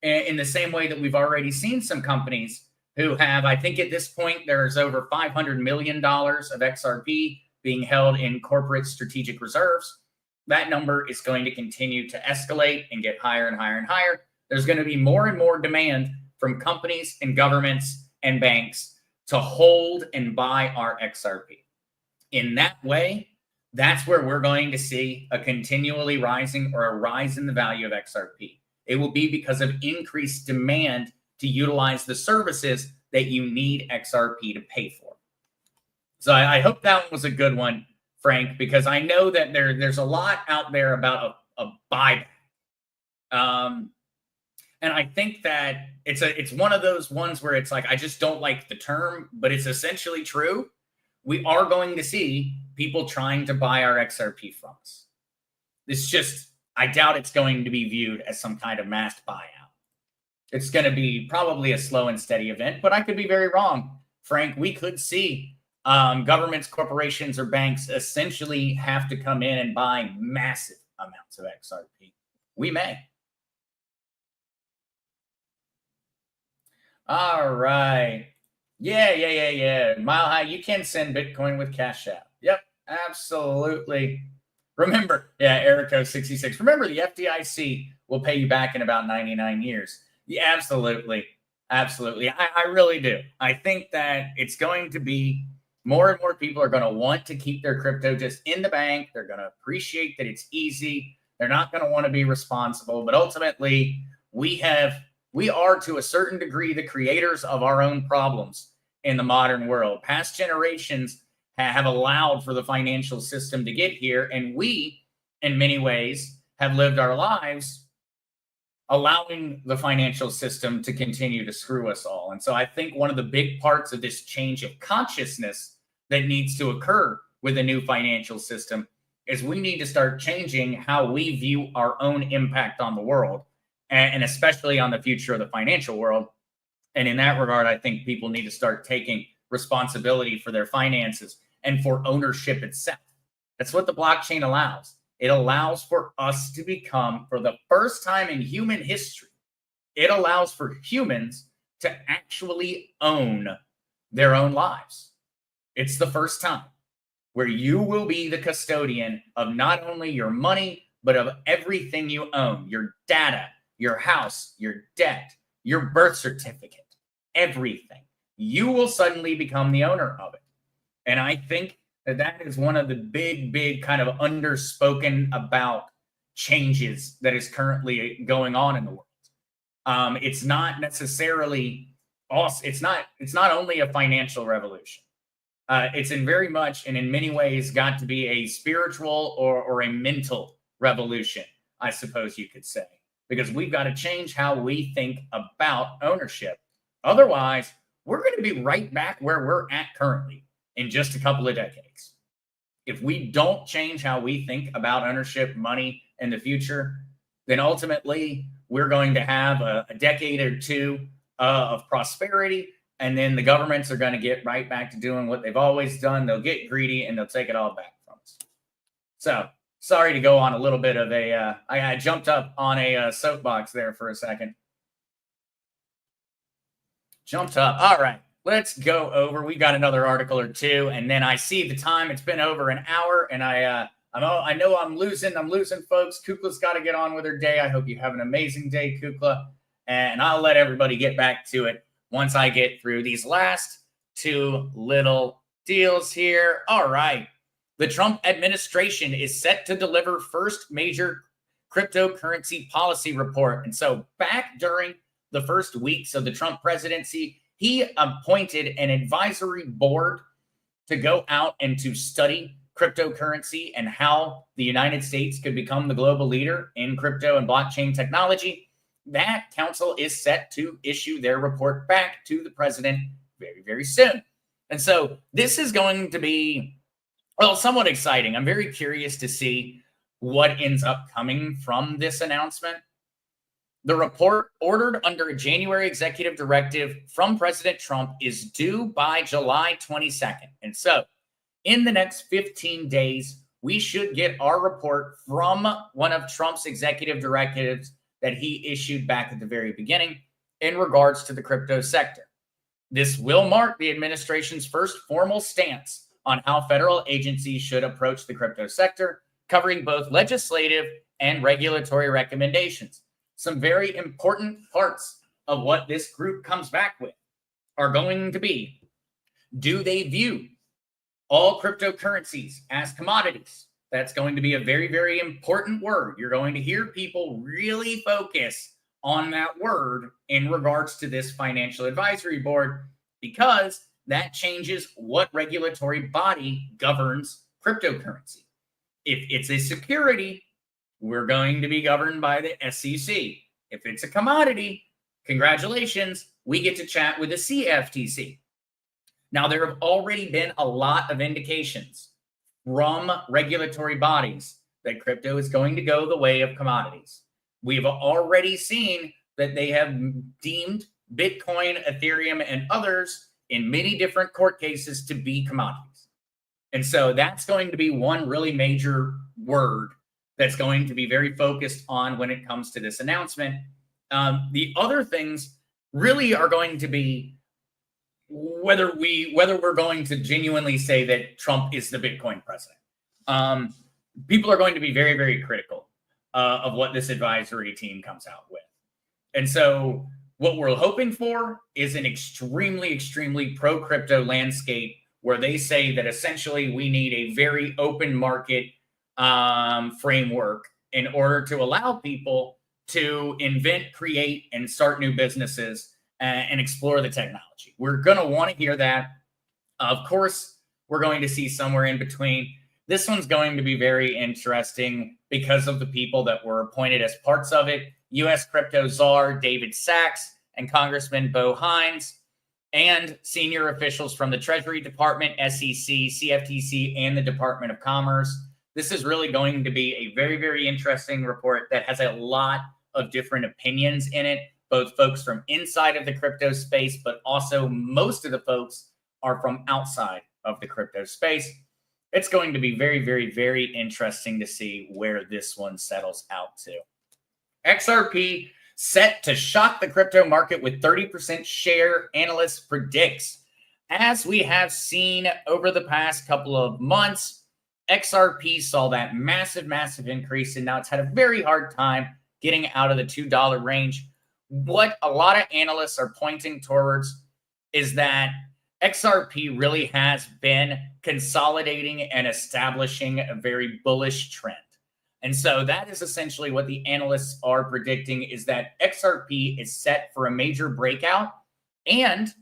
In the same way that we've already seen some companies who have, I think at this point, there's over $500 million of XRP being held in corporate strategic reserves. That number is going to continue to escalate and get higher and higher and higher. There's going to be more and more demand from companies and governments and banks to hold and buy our XRP. In that way, that's where we're going to see a continually rising or a rise in the value of XRP. It will be because of increased demand to utilize the services that you need XRP to pay for. So I hope that one was a good one, Frank, because I know that there's a lot out there about a buyback. And I think that it's one of those ones where it's like, I just don't like the term, but it's essentially true. We are going to see people trying to buy our XRP from us. It's just, I doubt it's going to be viewed as some kind of mass buyout. It's going to be probably a slow and steady event, but I could be very wrong. Frank, we could see governments, corporations, or banks essentially have to come in and buy massive amounts of XRP We may. All right. Yeah. Mile High, you can send Bitcoin with Cash App. Yep, absolutely. Remember, yeah, Erico66. Remember, the FDIC will pay you back in about 99 years. Yeah, absolutely. Absolutely. I really do. I think that it's going to be more and more people are going to want to keep their crypto just in the bank. They're going to appreciate that it's easy. They're not going to want to be responsible. But ultimately, we are to a certain degree the creators of our own problems in the modern world. Past generations have allowed for the financial system to get here, and we, in many ways, have lived our lives allowing the financial system to continue to screw us all. And so I think one of the big parts of this change of consciousness that needs to occur with a new financial system is we need to start changing how we view our own impact on the world, and especially on the future of the financial world. And in that regard, I think people need to start taking responsibility for their finances and for ownership itself. That's what the blockchain allows. It allows for us to become, for the first time in human history, it allows for humans to actually own their own lives. It's the first time where you will be the custodian of not only your money, but of everything you own, your data, your house, your debt, your birth certificate, everything. You will suddenly become the owner of it. And I think that is one of the big kind of underspoken about changes that is currently going on in the world. It's not necessarily also, it's not only a financial revolution. It's in very much and in many ways got to be a spiritual or a mental revolution, I suppose you could say, because we've got to change how we think about ownership. Otherwise, we're going to be right back where we're at currently in just a couple of decades. If we don't change how we think about ownership, money, in the future, then ultimately we're going to have a decade or two of prosperity, and then the governments are going to get right back to doing what they've always done. They'll get greedy and they'll take it all back from us. So sorry to go on a little bit of I jumped up on a soapbox there for a second. Jumped up. All right. Let's go over. We got another article or two, and then I see the time. It's been over an hour, and I know I'm losing. I'm losing, folks. Kukla's got to get on with her day. I hope you have an amazing day, Kukla, and I'll let everybody get back to it once I get through these last two little deals here. All right. The Trump administration is set to deliver first major cryptocurrency policy report, and so back during the first weeks of the Trump presidency, he appointed an advisory board to go out and to study cryptocurrency and how the United States could become the global leader in crypto and blockchain technology. That council is set to issue their report back to the president very, very soon. And so this is going to be, well, somewhat exciting. I'm very curious to see what ends up coming from this announcement. The report, ordered under a January executive directive from President Trump, is due by July 22nd. And so in the next 15 days, we should get our report from one of Trump's executive directives that he issued back at the very beginning in regards to the crypto sector. This will mark the administration's first formal stance on how federal agencies should approach the crypto sector, covering both legislative and regulatory recommendations. Some very important parts of what this group comes back with are going to be, do they view all cryptocurrencies as commodities? That's going to be a very, very important word. You're going to hear people really focus on that word in regards to this financial advisory board, because that changes what regulatory body governs cryptocurrency. If it's a security, we're going to be governed by the SEC. If it's a commodity, congratulations, we get to chat with the CFTC. Now, there have already been a lot of indications from regulatory bodies that crypto is going to go the way of commodities. We've already seen that they have deemed Bitcoin, Ethereum, and others in many different court cases to be commodities. And so that's going to be one really major word that's going to be very focused on when it comes to this announcement. The other things really are going to be whether we're going to genuinely say that Trump is the Bitcoin president. People are going to be very, very critical of what this advisory team comes out with. And so what we're hoping for is an extremely, extremely pro-crypto landscape where they say that essentially we need a very open market framework in order to allow people to invent, create, and start new businesses and explore the technology. We're going to want to hear that. Of course, we're going to see somewhere in between. This one's going to be very interesting because of the people that were appointed as parts of it. U.S. crypto czar David Sachs and Congressman Bo Hines and senior officials from the Treasury Department, SEC, CFTC, and the Department of Commerce. This is really going to be a very, very interesting report that has a lot of different opinions in it, both folks from inside of the crypto space, but also most of the folks are from outside of the crypto space. It's going to be very, very, very interesting to see where this one settles out to. XRP set to shock the crypto market with 30% share, analysts predicts. As we have seen over the past couple of months, XRP saw that massive, massive increase, and now it's had a very hard time getting out of the $2 range. What a lot of analysts are pointing towards is that XRP really has been consolidating and establishing a very bullish trend. And so that is essentially what the analysts are predicting, is that XRP is set for a major breakout. And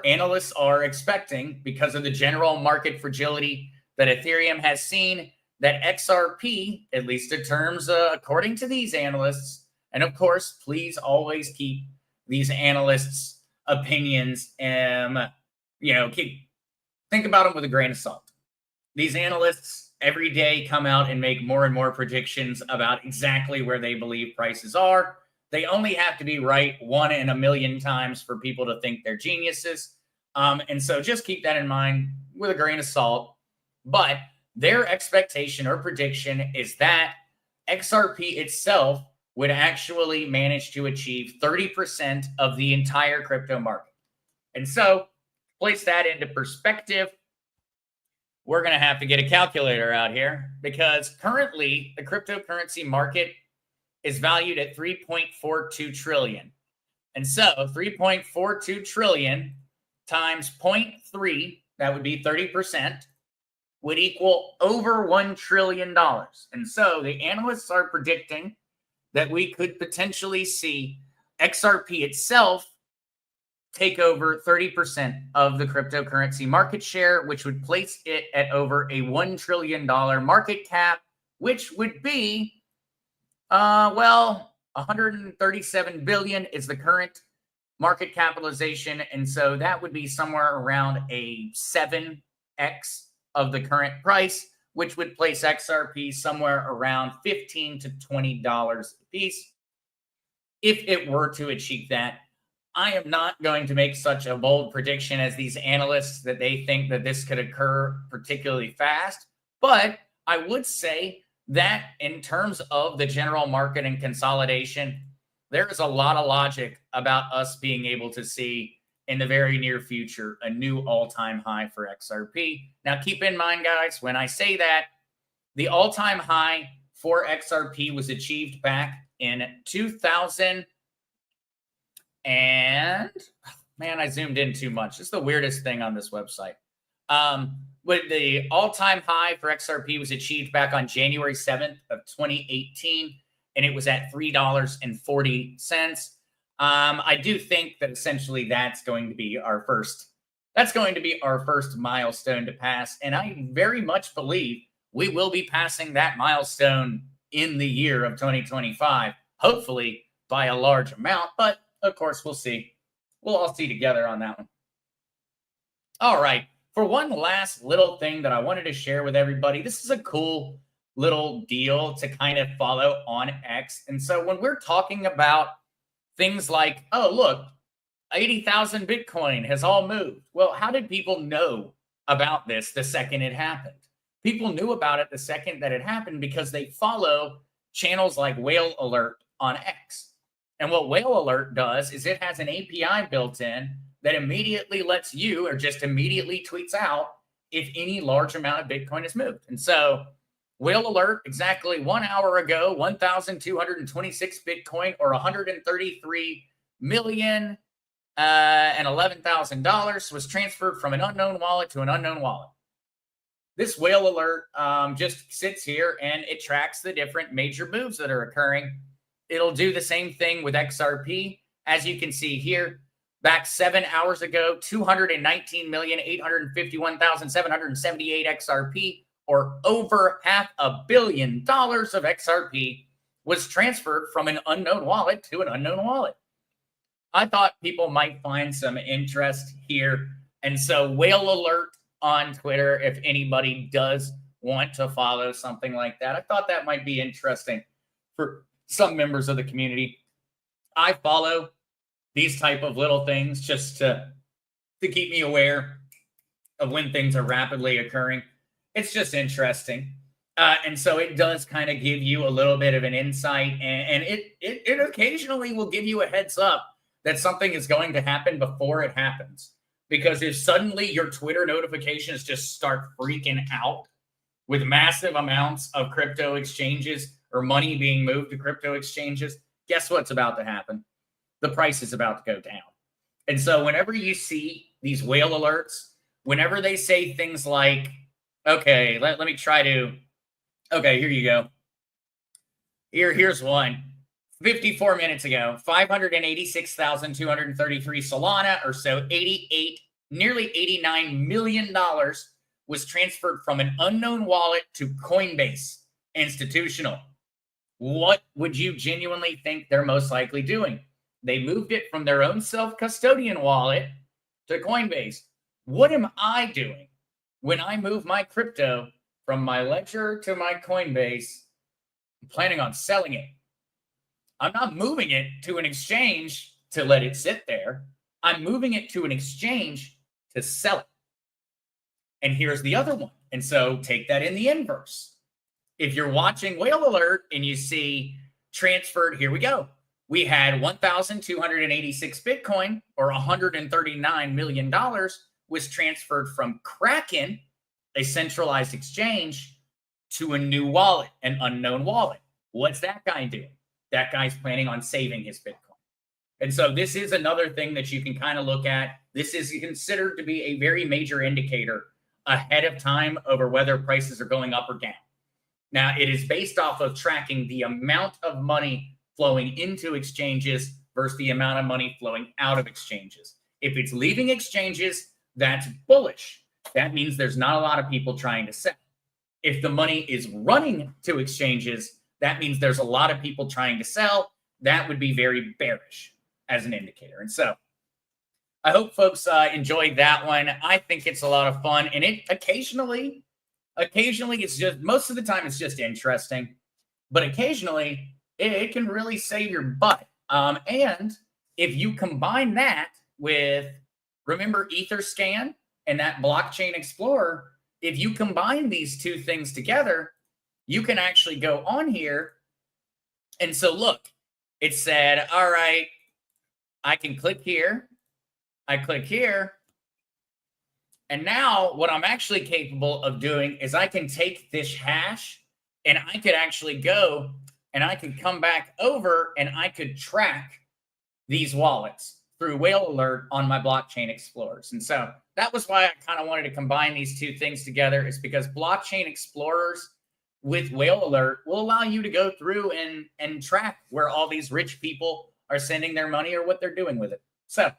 analysts are expecting, because of the general market fragility that Ethereum has seen, that XRP, at least in terms, according to these analysts, and of course, please always keep these analysts' opinions, think about them with a grain of salt. These analysts every day come out and make more and more predictions about exactly where they believe prices are. They only have to be right 1 in a million times for people to think they're geniuses. And so just keep that in mind with a grain of salt. But their expectation or prediction is that XRP itself would actually manage to achieve 30% of the entire crypto market. And so, place that into perspective, we're going to have to get a calculator out here, because currently the cryptocurrency market is valued at 3.42 trillion. And so 3.42 trillion times 0.3, that would be 30%, would equal over $1 trillion. And so the analysts are predicting that we could potentially see XRP itself take over 30% of the cryptocurrency market share, which would place it at over a $1 trillion market cap, which would be, 137 billion is the current market capitalization. And so that would be somewhere around a 7x of the current price, which would place XRP somewhere around $15 to $20 a piece. If it were to achieve that, I am not going to make such a bold prediction as these analysts that they think that this could occur particularly fast. But I would say that in terms of the general market and consolidation, there is a lot of logic about us being able to see in the very near future a new all-time high for XRP. Now, keep in mind, guys, when I say that, the all-time high for XRP was achieved back in 2000. And man, I zoomed in too much. It's the weirdest thing on this website. With the all-time high for XRP was achieved back on January 7th of 2018, and it was at $3.40. I do think that essentially that's going to be our first milestone to pass. And I very much believe we will be passing that milestone in the year of 2025, hopefully by a large amount, but of course, we'll see. We'll all see together on that one. All right. For one last little thing that I wanted to share with everybody, this is a cool little deal to kind of follow on X. And so when we're talking about things like, oh, look, 80,000 Bitcoin has all moved. Well, how did people know about this the second it happened? People knew about it the second that it happened because they follow channels like Whale Alert on X. And what Whale Alert does is it has an API built in that immediately lets you, or just immediately tweets out, if any large amount of Bitcoin is moved. And so Whale Alert, exactly 1 hour ago, 1,226 Bitcoin, or $133,011,000 was transferred from an unknown wallet to an unknown wallet. This Whale Alert just sits here and it tracks the different major moves that are occurring. It'll do the same thing with XRP. As you can see here, back 7 hours ago, 219,851,778 XRP, or over $500 million of XRP, was transferred from an unknown wallet to an unknown wallet. I thought people might find some interest here. And so Whale Alert on Twitter, if anybody does want to follow something like that, I thought that might be interesting for some members of the community. I follow these type of little things just to keep me aware of when things are rapidly occurring. It's just interesting. And so it does kind of give you a little bit of an insight, and it occasionally will give you a heads up that something is going to happen before it happens. Because if suddenly your Twitter notifications just start freaking out with massive amounts of crypto exchanges or money being moved to crypto exchanges, guess what's about to happen? The price is about to go down. And so whenever you see these whale alerts, whenever they say things like, okay, let me try to, okay, here you go. Here's one. 54 minutes ago, 586,233 Solana, or so, nearly $89 million was transferred from an unknown wallet to Coinbase institutional. What would you genuinely think they're most likely doing? They moved it from their own self-custodian wallet to Coinbase. What am I doing when I move my crypto from my ledger to my Coinbase? I'm planning on selling it. I'm not moving it to an exchange to let it sit there. I'm moving it to an exchange to sell it. And here's the other one. And so take that in the inverse. If you're watching Whale Alert and you see transferred, here we go. We had 1,286 Bitcoin, or $139 million, was transferred from Kraken, a centralized exchange, to a new wallet, an unknown wallet. What's that guy doing? That guy's planning on saving his Bitcoin. And so this is another thing that you can kind of look at. This is considered to be a very major indicator ahead of time over whether prices are going up or down. Now, it is based off of tracking the amount of money flowing into exchanges versus the amount of money flowing out of exchanges. If it's leaving exchanges, that's bullish. That means there's not a lot of people trying to sell. If the money is running to exchanges, that means there's a lot of people trying to sell. That would be very bearish as an indicator. And so I hope folks enjoyed that one. I think it's a lot of fun. And it occasionally it's just, most of the time it's just interesting. But occasionally it can really save your butt. And if you combine that with, remember Etherscan and that blockchain explorer, if you combine these two things together, you can actually go on here. And so look, it said, all right, I can click here. I click here. And now what I'm actually capable of doing is I can take this hash and I could actually go and I could come back over and I could track these wallets through Whale Alert on my blockchain explorers. And so that was why I kind of wanted to combine these two things together, is because blockchain explorers with Whale Alert will allow you to go through and track where all these rich people are sending their money or what they're doing with it. So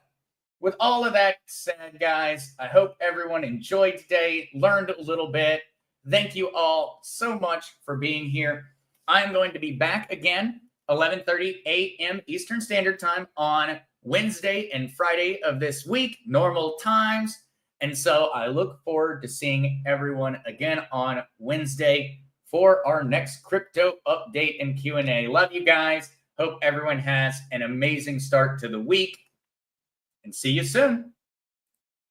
with all of that said, guys, I hope everyone enjoyed today, learned a little bit. Thank you all so much for being here. I am going to be back again, 11:30 a.m. Eastern Standard Time on Wednesday and Friday of this week, normal times. And so I look forward to seeing everyone again on Wednesday for our next crypto update and Q&A. Love you guys. Hope everyone has an amazing start to the week, and see you soon.